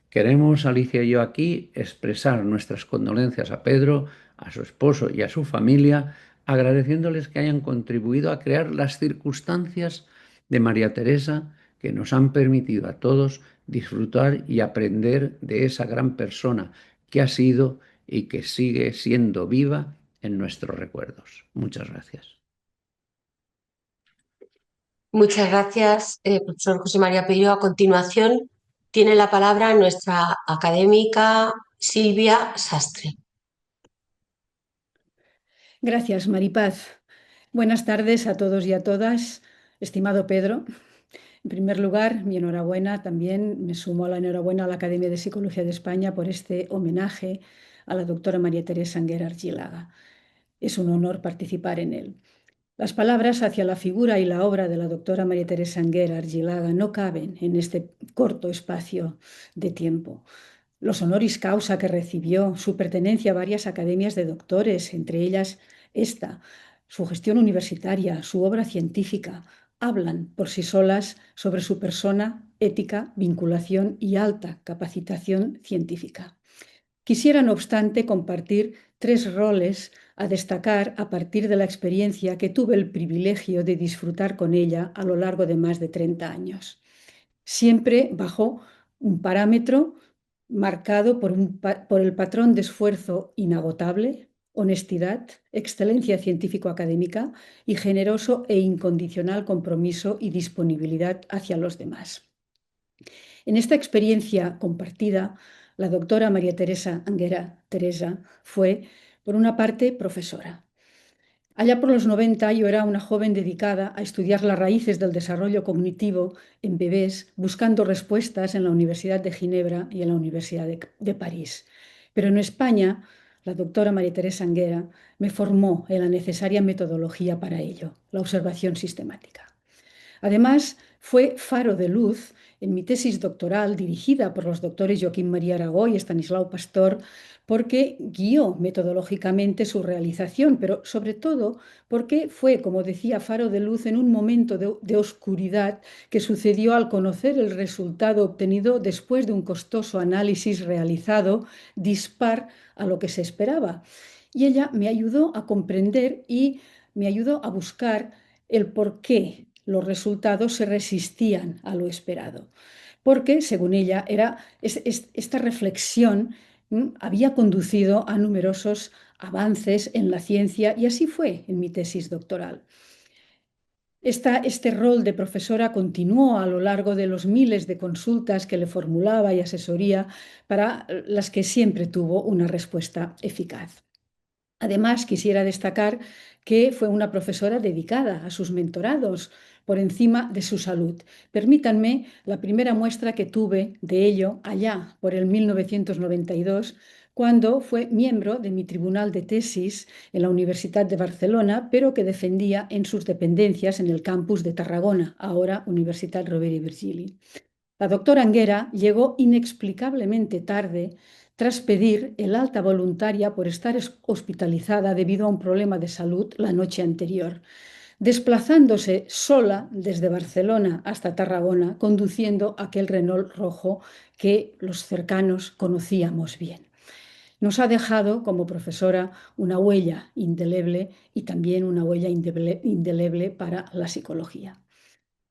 Queremos, Alicia y yo aquí, expresar nuestras condolencias a Pedro, a su esposo y a su familia, agradeciéndoles que hayan contribuido a crear las circunstancias de María Teresa que nos han permitido a todos disfrutar y aprender de esa gran persona que ha sido y que sigue siendo viva en nuestros recuerdos. Muchas gracias. Muchas gracias, profesor José María Pello. A continuación, tiene la palabra nuestra académica Silvia Sastre. Gracias, Maripaz. Buenas tardes a todos y a todas. Estimado Pedro, en primer lugar, mi enhorabuena. También me sumo a la enhorabuena a la Academia de Psicología de España por este homenaje a la doctora María Teresa Anguera Argilaga. Es un honor participar en él. Las palabras hacia la figura y la obra de la doctora María Teresa Anguera Argilaga no caben en este corto espacio de tiempo. Los honoris causa que recibió, su pertenencia a varias academias de doctores, entre ellas esta, su gestión universitaria, su obra científica, hablan por sí solas sobre su persona, ética, vinculación y alta capacitación científica. Quisiera, no obstante, compartir 3 roles a destacar a partir de la experiencia que tuve el privilegio de disfrutar con ella a lo largo de más de 30 años. Siempre bajo un parámetro marcado por el patrón de esfuerzo inagotable, honestidad, excelencia científico-académica y generoso e incondicional compromiso y disponibilidad hacia los demás. En esta experiencia compartida, la doctora María Teresa Anguera Teresa fue, por una parte, profesora. Allá por los 90 yo era una joven dedicada a estudiar las raíces del desarrollo cognitivo en bebés, buscando respuestas en la Universidad de Ginebra y en la Universidad de París. Pero en España, la doctora María Teresa Anguera me formó en la necesaria metodología para ello, la observación sistemática. Además, fue faro de luz en mi tesis doctoral dirigida por los doctores Joaquín María Aragó y Estanislao Pastor, porque guió metodológicamente su realización, pero sobre todo porque fue, como decía, faro de luz en un momento de oscuridad que sucedió al conocer el resultado obtenido después de un costoso análisis realizado dispar a lo que se esperaba. Y ella me ayudó a comprender y me ayudó a buscar el por qué los resultados se resistían a lo esperado. Porque, según ella, esta reflexión había conducido a numerosos avances en la ciencia y así fue en mi tesis doctoral. Este rol de profesora continuó a lo largo de los miles de consultas que le formulaba y asesoría para las que siempre tuvo una respuesta eficaz. Además, quisiera destacar que fue una profesora dedicada a sus mentorados por encima de su salud. Permítanme la primera muestra que tuve de ello allá por el 1992, cuando fue miembro de mi tribunal de tesis en la Universidad de Barcelona, pero que defendía en sus dependencias en el campus de Tarragona, ahora Universitat Rovira i Virgili. La doctora Anguera llegó inexplicablemente tarde tras pedir el alta voluntaria por estar hospitalizada debido a un problema de salud la noche anterior, desplazándose sola desde Barcelona hasta Tarragona, conduciendo aquel Renault rojo que los cercanos conocíamos bien. Nos ha dejado como profesora una huella indeleble y también una huella indeleble para la psicología.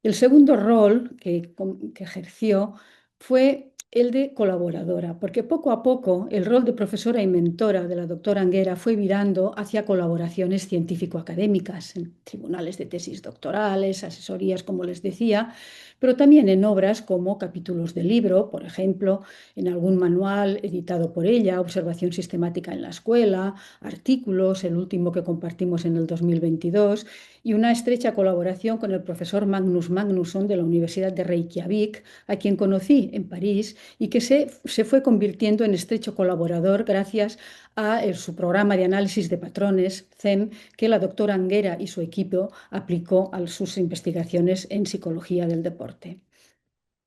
El segundo rol que ejerció fue el de colaboradora, porque poco a poco el rol de profesora y mentora de la doctora Anguera fue virando hacia colaboraciones científico-académicas en tribunales de tesis doctorales, asesorías, como les decía, pero también en obras como capítulos de libro, por ejemplo, en algún manual editado por ella, Observación sistemática en la escuela, artículos, el último que compartimos en el 2022, y una estrecha colaboración con el profesor Magnus Magnusson de la Universidad de Reykjavik, a quien conocí en París y que se fue convirtiendo en estrecho colaborador gracias a su programa de análisis de patrones, CEM, que la doctora Anguera y su equipo aplicó a sus investigaciones en psicología del deporte.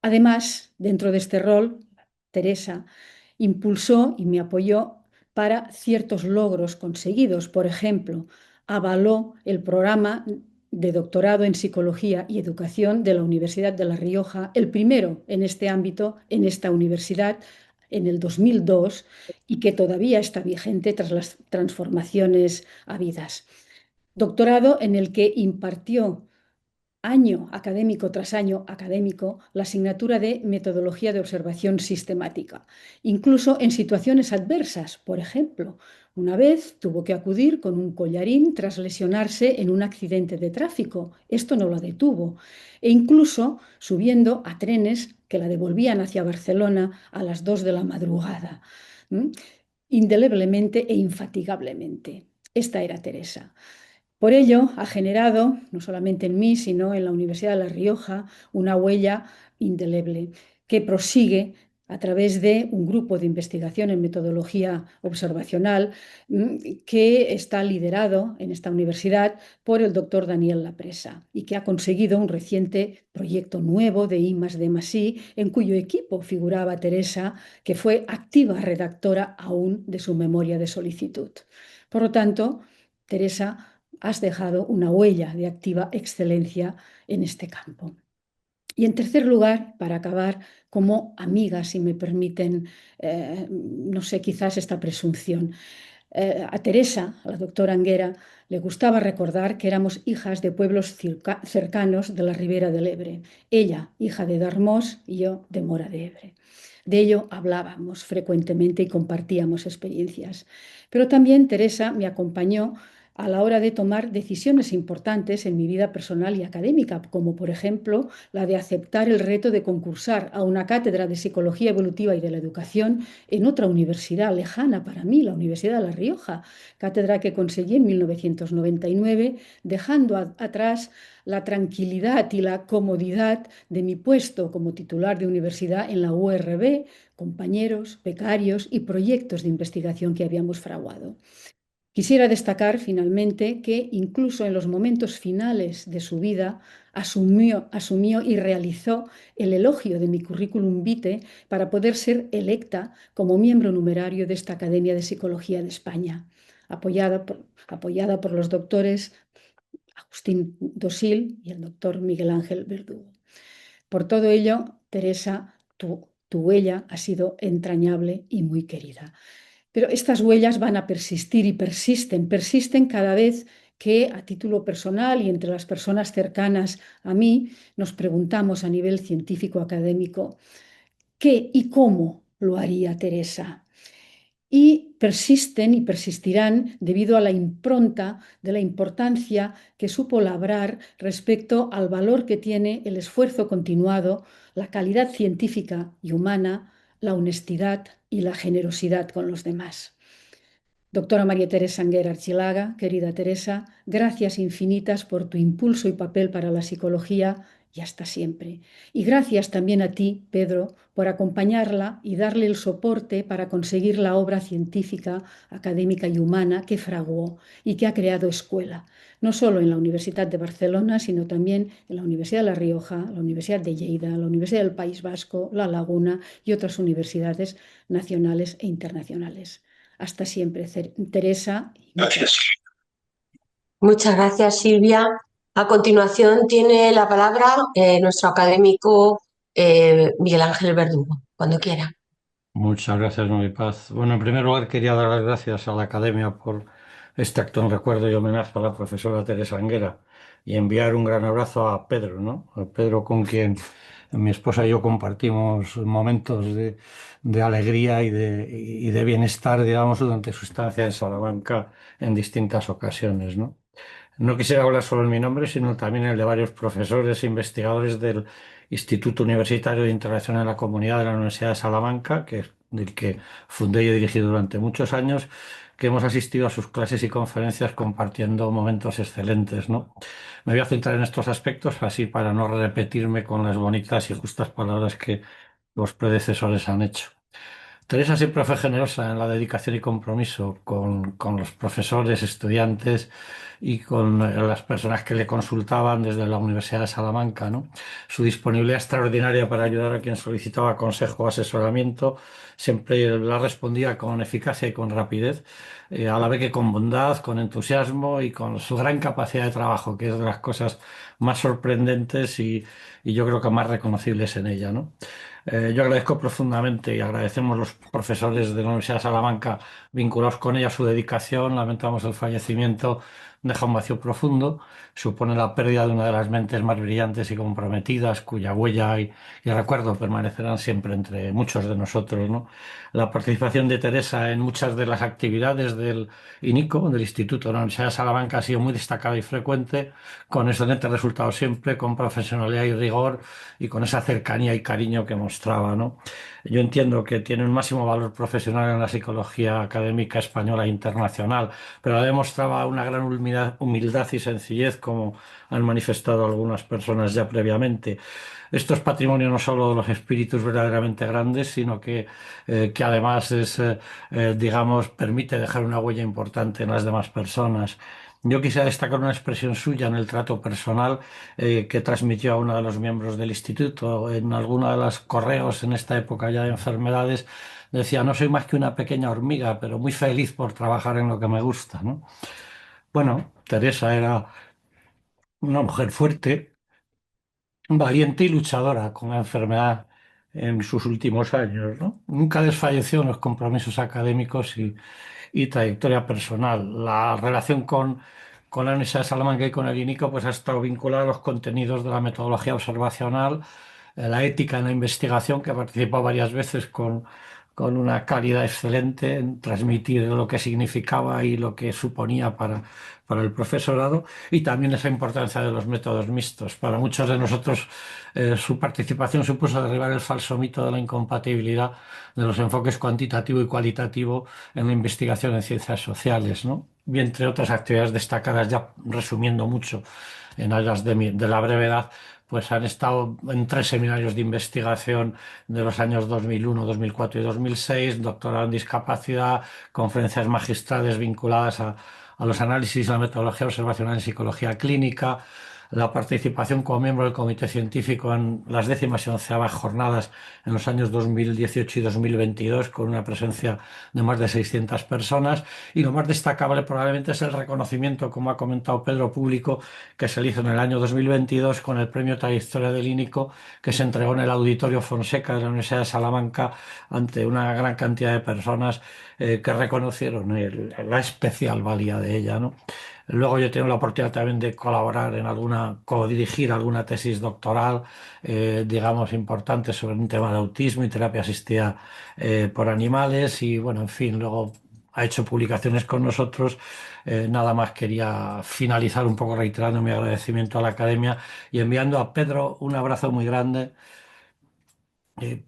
Además, dentro de este rol, Teresa impulsó y me apoyó para ciertos logros conseguidos. Por ejemplo, avaló el programa de doctorado en Psicología y Educación de la Universidad de La Rioja, el primero en este ámbito en esta universidad en el 2002 y que todavía está vigente tras las transformaciones habidas. Doctorado en el que impartió año académico tras año académico la asignatura de metodología de observación sistemática, incluso en situaciones adversas. Por ejemplo, una vez tuvo que acudir con un collarín tras lesionarse en un accidente de tráfico. Esto no la detuvo. E incluso subiendo a trenes que la devolvían hacia Barcelona a las 2 de la madrugada, indeleblemente e infatigablemente. Esta era Teresa. Por ello, ha generado, no solamente en mí, sino en la Universidad de La Rioja, una huella indeleble que prosigue a través de un grupo de investigación en metodología observacional que está liderado en esta universidad por el doctor Daniel Lapresa y que ha conseguido un reciente proyecto nuevo de I+D+I, en cuyo equipo figuraba Teresa, que fue activa redactora aún de su memoria de solicitud. Por lo tanto, Teresa, has dejado una huella de activa excelencia en este campo. Y en tercer lugar, para acabar, como amiga, si me permiten, no sé, quizás esta presunción. A Teresa, a la doctora Anguera, le gustaba recordar que éramos hijas de pueblos cercanos de la Ribera del Ebre. Ella, hija de Darmós, y yo de Mora de Ebre. De ello hablábamos frecuentemente y compartíamos experiencias. Pero también Teresa me acompañó a la hora de tomar decisiones importantes en mi vida personal y académica, como por ejemplo la de aceptar el reto de concursar a una cátedra de Psicología Evolutiva y de la Educación en otra universidad lejana para mí, la Universidad de La Rioja, cátedra que conseguí en 1999, dejando atrás la tranquilidad y la comodidad de mi puesto como titular de universidad en la URB, compañeros, becarios y proyectos de investigación que habíamos fraguado. Quisiera destacar finalmente que incluso en los momentos finales de su vida asumió y realizó el elogio de mi currículum vitae para poder ser electa como miembro numerario de esta Academia de Psicología de España, apoyada por los doctores Agustín Dosil y el doctor Miguel Ángel Verdugo. Por todo ello, Teresa, tu huella ha sido entrañable y muy querida. Pero estas huellas van a persistir y persisten cada vez que a título personal y entre las personas cercanas a mí nos preguntamos a nivel científico académico qué y cómo lo haría Teresa. Y persisten y persistirán debido a la impronta de la importancia que supo labrar respecto al valor que tiene el esfuerzo continuado, la calidad científica y humana, la honestidad y la generosidad con los demás. Doctora María Teresa Anguera Archilaga, querida Teresa, gracias infinitas por tu impulso y papel para la psicología y hasta siempre. Y gracias también a ti, Pedro, por acompañarla y darle el soporte para conseguir la obra científica, académica y humana que fraguó y que ha creado escuela, no solo en la Universidad de Barcelona, sino también en la Universidad de La Rioja, la Universidad de Lleida, la Universidad del País Vasco, La Laguna y otras universidades nacionales e internacionales. Hasta siempre, Teresa. Gracias. Muchas gracias, Silvia. A continuación tiene la palabra nuestro académico Miguel Ángel Verdugo, cuando quiera. Muchas gracias, Maripaz. Bueno, en primer lugar quería dar las gracias a la Academia por este acto en recuerdo y homenaje a la profesora Teresa Anguera y enviar un gran abrazo a Pedro, ¿no? A Pedro, con quien mi esposa y yo compartimos momentos de alegría y de bienestar, digamos, durante su estancia en Salamanca en distintas ocasiones, ¿no? No quisiera hablar solo en mi nombre, sino también en el de varios profesores e investigadores del Instituto Universitario de Integración en la Comunidad de la Universidad de Salamanca, del que fundé y he dirigido durante muchos años, que hemos asistido a sus clases y conferencias compartiendo momentos excelentes, ¿no? Me voy a centrar en estos aspectos, así para no repetirme con las bonitas y justas palabras que los predecesores han hecho. Teresa siempre fue generosa en la dedicación y compromiso con los profesores, estudiantes y con las personas que le consultaban desde la Universidad de Salamanca, ¿no? Su disponibilidad extraordinaria para ayudar a quien solicitaba consejo o asesoramiento siempre la respondía con eficacia y con rapidez, a la vez que con bondad, con entusiasmo y con su gran capacidad de trabajo, que es de las cosas más sorprendentes y yo creo que más reconocibles en ella, ¿no? Yo agradezco profundamente y agradecemos los profesores de la Universidad de Salamanca vinculados con ella su dedicación. Lamentamos el fallecimiento, deja un vacío profundo, supone la pérdida de una de las mentes más brillantes y comprometidas, cuya huella y recuerdo permanecerán siempre entre muchos de nosotros, ¿no? La participación de Teresa en muchas de las actividades del INICO, del Instituto de la Universidad de Salamanca, ha sido muy destacada y frecuente, con excelentes resultados siempre, con profesionalidad y rigor y con esa cercanía y cariño que mostraba, ¿no? Yo entiendo que tiene un máximo valor profesional en la psicología académica española e internacional, pero demostraba una gran humildad y sencillez, como han manifestado algunas personas ya previamente. Esto es patrimonio no solo de los espíritus verdaderamente grandes, sino que además digamos, permite dejar una huella importante en las demás personas. Yo quisiera destacar una expresión suya en el trato personal que transmitió a uno de los miembros del instituto en alguno de los correos en esta época ya de enfermedades. Decía: no soy más que una pequeña hormiga, pero muy feliz por trabajar en lo que me gusta, ¿no? Bueno, Teresa era una mujer fuerte, valiente y luchadora con la enfermedad en sus últimos años, ¿no? Nunca desfalleció en los compromisos académicos y trayectoria personal. La relación con la Universidad de Salamanca y con el INICO pues ha estado vinculada a los contenidos de la metodología observacional, la ética en la investigación, que ha participado varias veces con con una calidad excelente en transmitir lo que significaba y lo que suponía para el profesorado, y también esa importancia de los métodos mixtos. Para muchos de nosotros su participación supuso derribar el falso mito de la incompatibilidad de los enfoques cuantitativo y cualitativo en la investigación en ciencias sociales, ¿no? Y entre otras actividades destacadas, ya resumiendo mucho en aras de la brevedad, pues han estado en 3 seminarios de investigación de los años 2001, 2004 y 2006, doctorado en discapacidad, conferencias magistrales vinculadas a los análisis y la metodología observacional en psicología clínica, la participación como miembro del comité científico en las 11ª jornadas en los años 2018 y 2022, con una presencia de más de 600 personas. Y lo más destacable probablemente es el reconocimiento, como ha comentado Pedro, público, que se le hizo en el año 2022 con el premio Trayectoria del INICO, que se entregó en el Auditorio Fonseca de la Universidad de Salamanca ante una gran cantidad de personas que reconocieron la especial valía de ella, ¿no? Luego yo he tenido la oportunidad también de colaborar en codirigir alguna tesis doctoral, digamos, importante sobre un tema de autismo y terapia asistida por animales, y bueno, en fin, luego ha hecho publicaciones con nosotros. Nada más quería finalizar un poco reiterando mi agradecimiento a la academia y enviando a Pedro un abrazo muy grande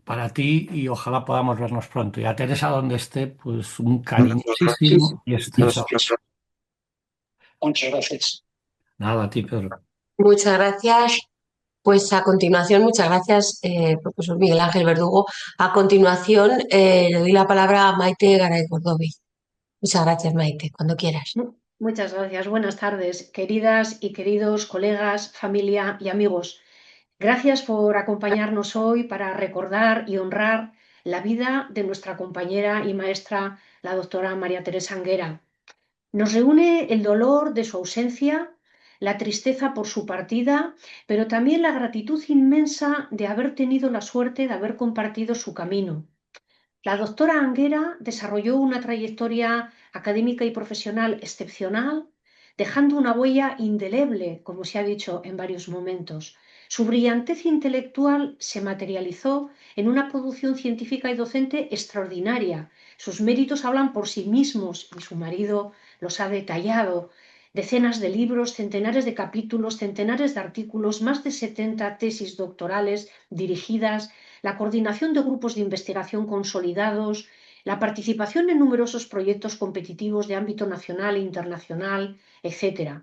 para ti, y ojalá podamos vernos pronto. Y a Teresa, donde esté, pues un cariñosísimo y estrecho. Muchas gracias. Nada, a ti, Pedro. Muchas gracias. Pues a continuación, muchas gracias, profesor Miguel Ángel Verdugo. A continuación, le doy la palabra a Maite Garay Gordobi. Muchas gracias, Maite, cuando quieras. Muchas gracias. Buenas tardes, queridas y queridos colegas, familia y amigos. Gracias por acompañarnos hoy para recordar y honrar la vida de nuestra compañera y maestra, la doctora María Teresa Anguera. Nos reúne el dolor de su ausencia, la tristeza por su partida, pero también la gratitud inmensa de haber tenido la suerte de haber compartido su camino. La doctora Anguera desarrolló una trayectoria académica y profesional excepcional, dejando una huella indeleble, como se ha dicho en varios momentos. Su brillantez intelectual se materializó en una producción científica y docente extraordinaria. Sus méritos hablan por sí mismos y su marido los ha detallado. Decenas de libros, centenares de capítulos, centenares de artículos, más de 70 tesis doctorales dirigidas, la coordinación de grupos de investigación consolidados, la participación en numerosos proyectos competitivos de ámbito nacional e internacional, etc.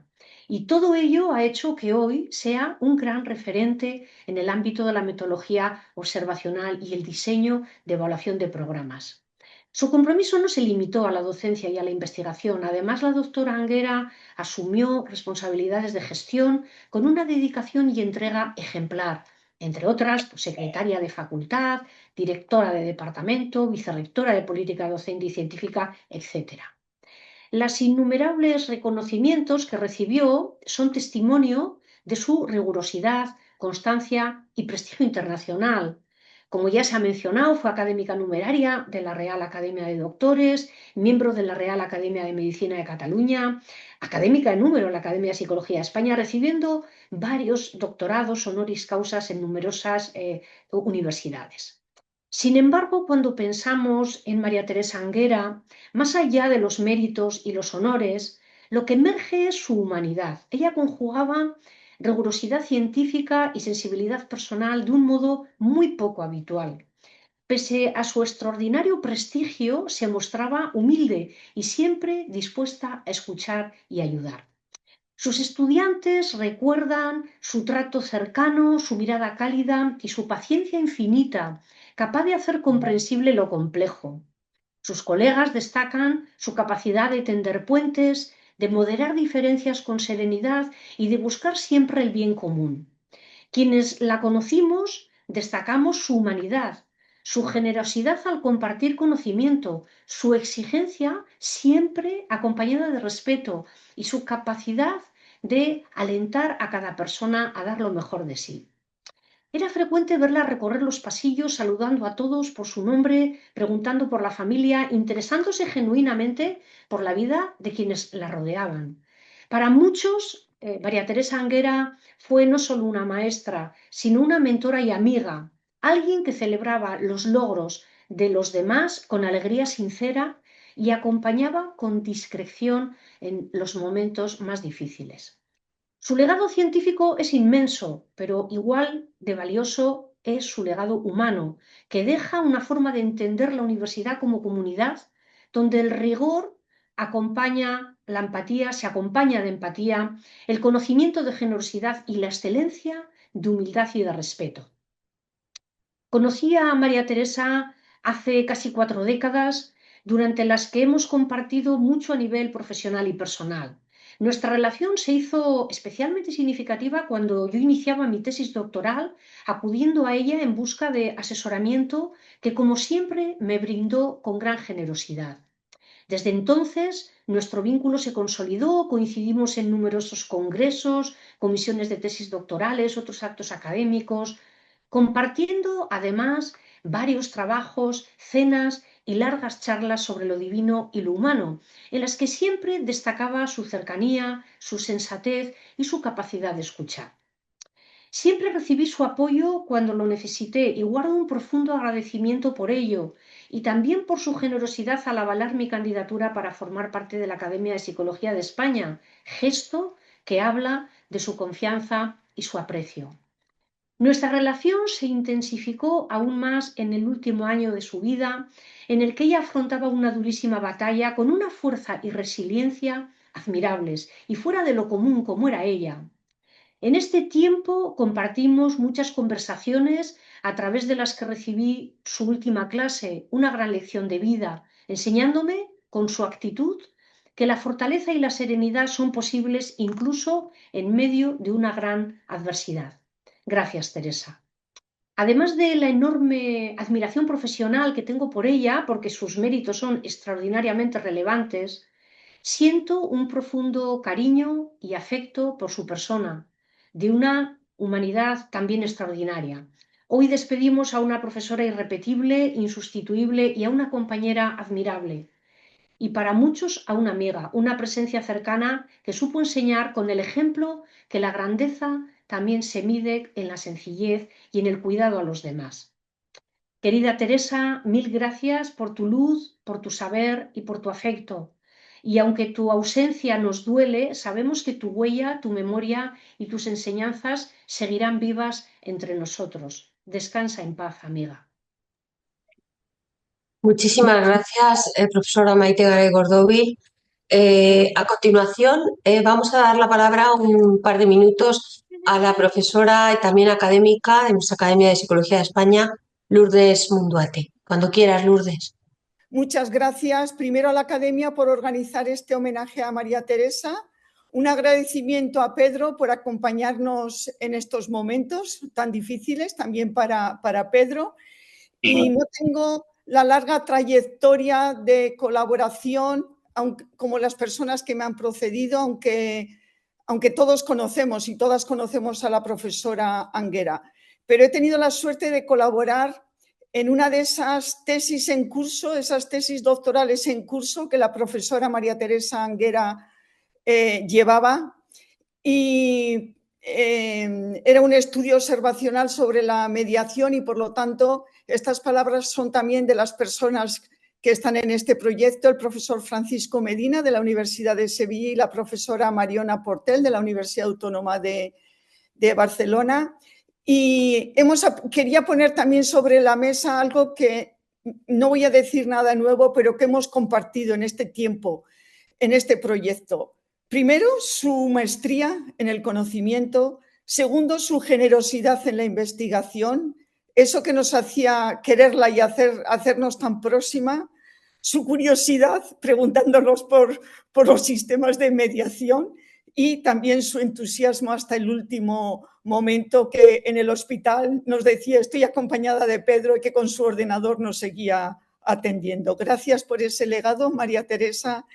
Y todo ello ha hecho que hoy sea un gran referente en el ámbito de la metodología observacional y el diseño de evaluación de programas. Su compromiso no se limitó a la docencia y a la investigación. Además, la doctora Anguera asumió responsabilidades de gestión con una dedicación y entrega ejemplar. Entre otras, pues, secretaria de facultad, directora de departamento, vicerrectora de política docente y científica, etc. Los innumerables reconocimientos que recibió son testimonio de su rigurosidad, constancia y prestigio internacional. Como ya se ha mencionado, fue académica numeraria de la Real Academia de Doctores, miembro de la Real Academia de Medicina de Cataluña, académica de número en la Academia de Psicología de España, recibiendo varios doctorados honoris causas en numerosas universidades. Sin embargo, cuando pensamos en María Teresa Anguera, más allá de los méritos y los honores, lo que emerge es su humanidad. Ella conjugaba rigurosidad científica y sensibilidad personal de un modo muy poco habitual. Pese a su extraordinario prestigio, se mostraba humilde y siempre dispuesta a escuchar y ayudar. Sus estudiantes recuerdan su trato cercano, su mirada cálida y su paciencia infinita, capaz de hacer comprensible lo complejo. Sus colegas destacan su capacidad de tender puentes, de moderar diferencias con serenidad y de buscar siempre el bien común. Quienes la conocimos destacamos su humanidad, su generosidad al compartir conocimiento, su exigencia siempre acompañada de respeto y su capacidad de alentar a cada persona a dar lo mejor de sí. Era frecuente verla recorrer los pasillos saludando a todos por su nombre, preguntando por la familia, interesándose genuinamente por la vida de quienes la rodeaban. Para muchos, María Teresa Anguera fue no solo una maestra, sino una mentora y amiga, alguien que celebraba los logros de los demás con alegría sincera y acompañaba con discreción en los momentos más difíciles. Su legado científico es inmenso, pero igual de valioso es su legado humano, que deja una forma de entender la universidad como comunidad, donde el rigor acompaña la empatía, se acompaña de empatía, el conocimiento de generosidad y la excelencia de humildad y de respeto. Conocí a María Teresa hace casi 4 décadas, durante las que hemos compartido mucho a nivel profesional y personal. Nuestra relación se hizo especialmente significativa cuando yo iniciaba mi tesis doctoral, acudiendo a ella en busca de asesoramiento que, como siempre, me brindó con gran generosidad. Desde entonces, nuestro vínculo se consolidó, coincidimos en numerosos congresos, comisiones de tesis doctorales, otros actos académicos, compartiendo además varios trabajos, cenas y largas charlas sobre lo divino y lo humano, en las que siempre destacaba su cercanía, su sensatez y su capacidad de escuchar. Siempre recibí su apoyo cuando lo necesité y guardo un profundo agradecimiento por ello y también por su generosidad al avalar mi candidatura para formar parte de la Academia de Psicología de España, gesto que habla de su confianza y su aprecio. Nuestra relación se intensificó aún más en el último año de su vida, en el que ella afrontaba una durísima batalla con una fuerza y resiliencia admirables y fuera de lo común como era ella. En este tiempo compartimos muchas conversaciones a través de las que recibí su última clase, una gran lección de vida, enseñándome con su actitud que la fortaleza y la serenidad son posibles incluso en medio de una gran adversidad. Gracias, Teresa. Además de la enorme admiración profesional que tengo por ella, porque sus méritos son extraordinariamente relevantes, siento un profundo cariño y afecto por su persona, de una humanidad también extraordinaria. Hoy despedimos a una profesora irrepetible, insustituible y a una compañera admirable. Y para muchos a una amiga, una presencia cercana que supo enseñar con el ejemplo que la grandeza también se mide en la sencillez y en el cuidado a los demás. Querida Teresa, mil gracias por tu luz, por tu saber y por tu afecto. Y aunque tu ausencia nos duele, sabemos que tu huella, tu memoria y tus enseñanzas seguirán vivas entre nosotros. Descansa en paz, amiga. Muchísimas gracias, profesora Maite Garay-Gordovi. A continuación, vamos a dar la palabra un par de minutos a la profesora y también académica de nuestra Academia de Psicología de España, Lourdes Munduate. Cuando quieras, Lourdes. Muchas gracias primero a la Academia por organizar este homenaje a María Teresa. Un agradecimiento a Pedro por acompañarnos en estos momentos tan difíciles, también para Pedro. Y no tengo la larga trayectoria de colaboración como las personas que me han precedido, aunque todos conocemos y todas conocemos a la profesora Anguera. Pero he tenido la suerte de colaborar en una de esas tesis en curso, esas tesis doctorales en curso que la profesora María Teresa Anguera llevaba, y era un estudio observacional sobre la mediación y, por lo tanto, estas palabras son también de las personas que están en este proyecto, el profesor Francisco Medina de la Universidad de Sevilla y la profesora Mariona Portel de la Universidad Autónoma de Barcelona. Y quería poner también sobre la mesa algo que no voy a decir nada nuevo, pero que hemos compartido en este tiempo, en este proyecto. Primero, su maestría en el conocimiento. Segundo, su generosidad en la investigación, eso que nos hacía quererla y hacernos tan próxima. Su curiosidad, preguntándonos por los sistemas de mediación, y también su entusiasmo hasta el último momento, que en el hospital nos decía: estoy acompañada de Pedro, y que con su ordenador nos seguía atendiendo. Gracias por ese legado, María Teresa,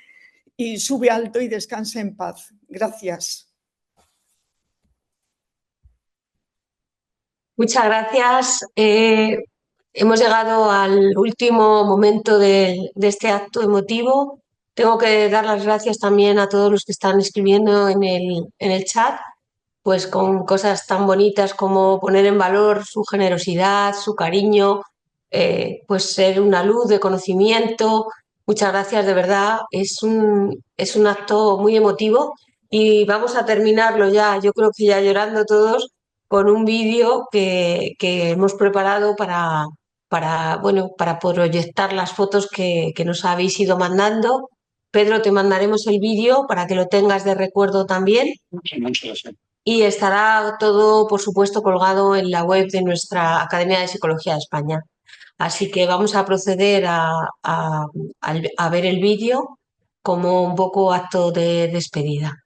y sube alto y descansa en paz. Gracias. Muchas gracias. Hemos llegado al último momento de este acto emotivo. Tengo que dar las gracias también a todos los que están escribiendo en el chat, pues con cosas tan bonitas como poner en valor su generosidad, su cariño, pues ser una luz de conocimiento. Muchas gracias, de verdad. Es un acto muy emotivo y vamos a terminarlo ya, yo creo que ya llorando todos, con un vídeo que hemos preparado bueno, para proyectar las fotos que nos habéis ido mandando. Pedro, te mandaremos el vídeo para que lo tengas de recuerdo también. Muchas gracias. Y estará todo, por supuesto, colgado en la web de nuestra Academia de Psicología de España. Así que vamos a proceder a ver el vídeo como un poco acto de despedida.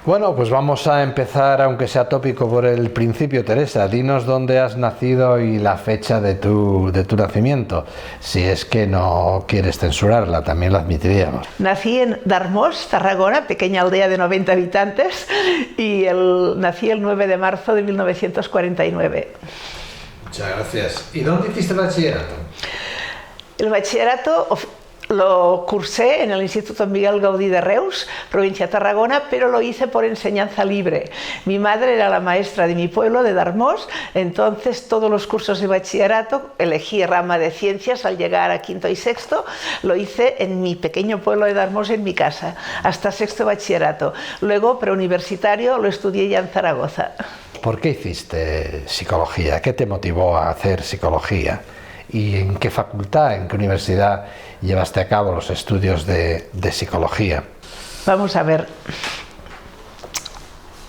Bueno, pues vamos a empezar, aunque sea tópico, por el principio. Teresa, dinos dónde has nacido y la fecha de tu nacimiento. Si es que no quieres censurarla, también la admitiríamos. Nací en Darmós, Tarragona, pequeña aldea de 90 habitantes, y nací el 9 de marzo de 1949. Muchas gracias. ¿Y dónde hiciste el bachillerato? El bachillerato lo cursé en el Instituto Miguel Gaudí de Reus, provincia de Tarragona, pero lo hice por enseñanza libre. Mi madre era la maestra de mi pueblo, de Darmós, entonces todos los cursos de bachillerato, elegí rama de ciencias al llegar a quinto y sexto, lo hice en mi pequeño pueblo de Darmós, en mi casa, hasta sexto bachillerato. Luego, preuniversitario, lo estudié ya en Zaragoza. ¿Por qué hiciste psicología? ¿Qué te motivó a hacer psicología? ¿Y en qué facultad, en qué universidad llevaste a cabo los estudios de psicología? Vamos a ver.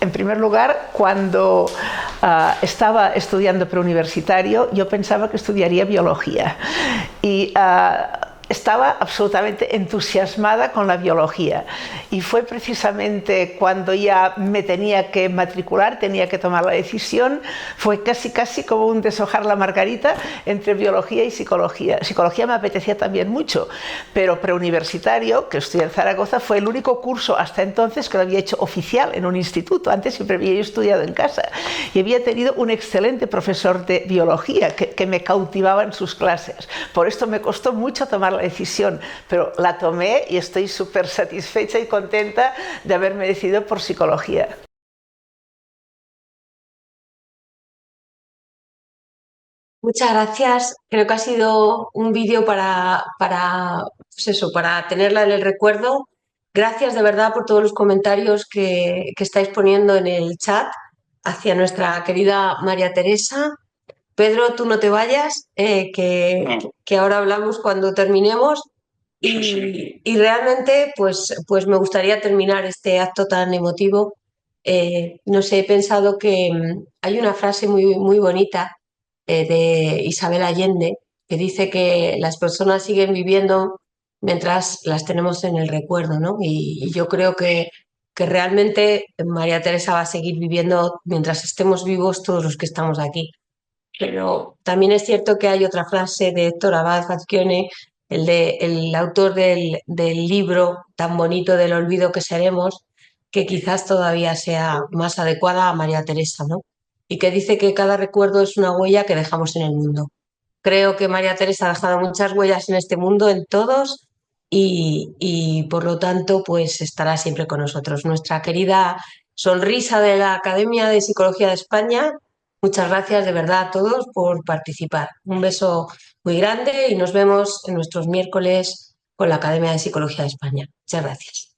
En primer lugar, cuando estaba estudiando preuniversitario, yo pensaba que estudiaría biología. Y estaba absolutamente entusiasmada con la biología, y fue precisamente cuando ya me tenía que matricular, tenía que tomar la decisión, fue casi como un deshojar la margarita entre biología y psicología. Psicología me apetecía también mucho, pero preuniversitario, que estudié en Zaragoza, fue el único curso hasta entonces que lo había hecho oficial en un instituto. Antes siempre había estudiado en casa y había tenido un excelente profesor de biología que me cautivaba en sus clases. Por esto me costó mucho tomar la decisión, pero la tomé y estoy súper satisfecha y contenta de haberme decidido por psicología. Muchas gracias. Creo que ha sido un vídeo pues eso, para tenerla en el recuerdo. Gracias de verdad por todos los comentarios que estáis poniendo en el chat hacia nuestra querida María Teresa. Pedro, tú no te vayas, que ahora hablamos cuando terminemos. Y realmente, pues me gustaría terminar este acto tan emotivo. No sé, he pensado que hay una frase muy bonita de Isabel Allende que dice que las personas siguen viviendo mientras las tenemos en el recuerdo, ¿no? Y yo creo que realmente María Teresa va a seguir viviendo mientras estemos vivos todos los que estamos aquí. Pero también es cierto que hay otra frase de Héctor Abad Bazquione, el autor del libro tan bonito del olvido que seremos, que quizás todavía sea más adecuada a María Teresa, ¿no? Y que dice que cada recuerdo es una huella que dejamos en el mundo. Creo que María Teresa ha dejado muchas huellas en este mundo, en todos, y por lo tanto, pues estará siempre con nosotros. Nuestra querida sonrisa de la Academia de Psicología de España. Muchas gracias de verdad a todos por participar. Un beso muy grande y nos vemos en nuestros miércoles con la Academia de Psicología de España. Muchas gracias.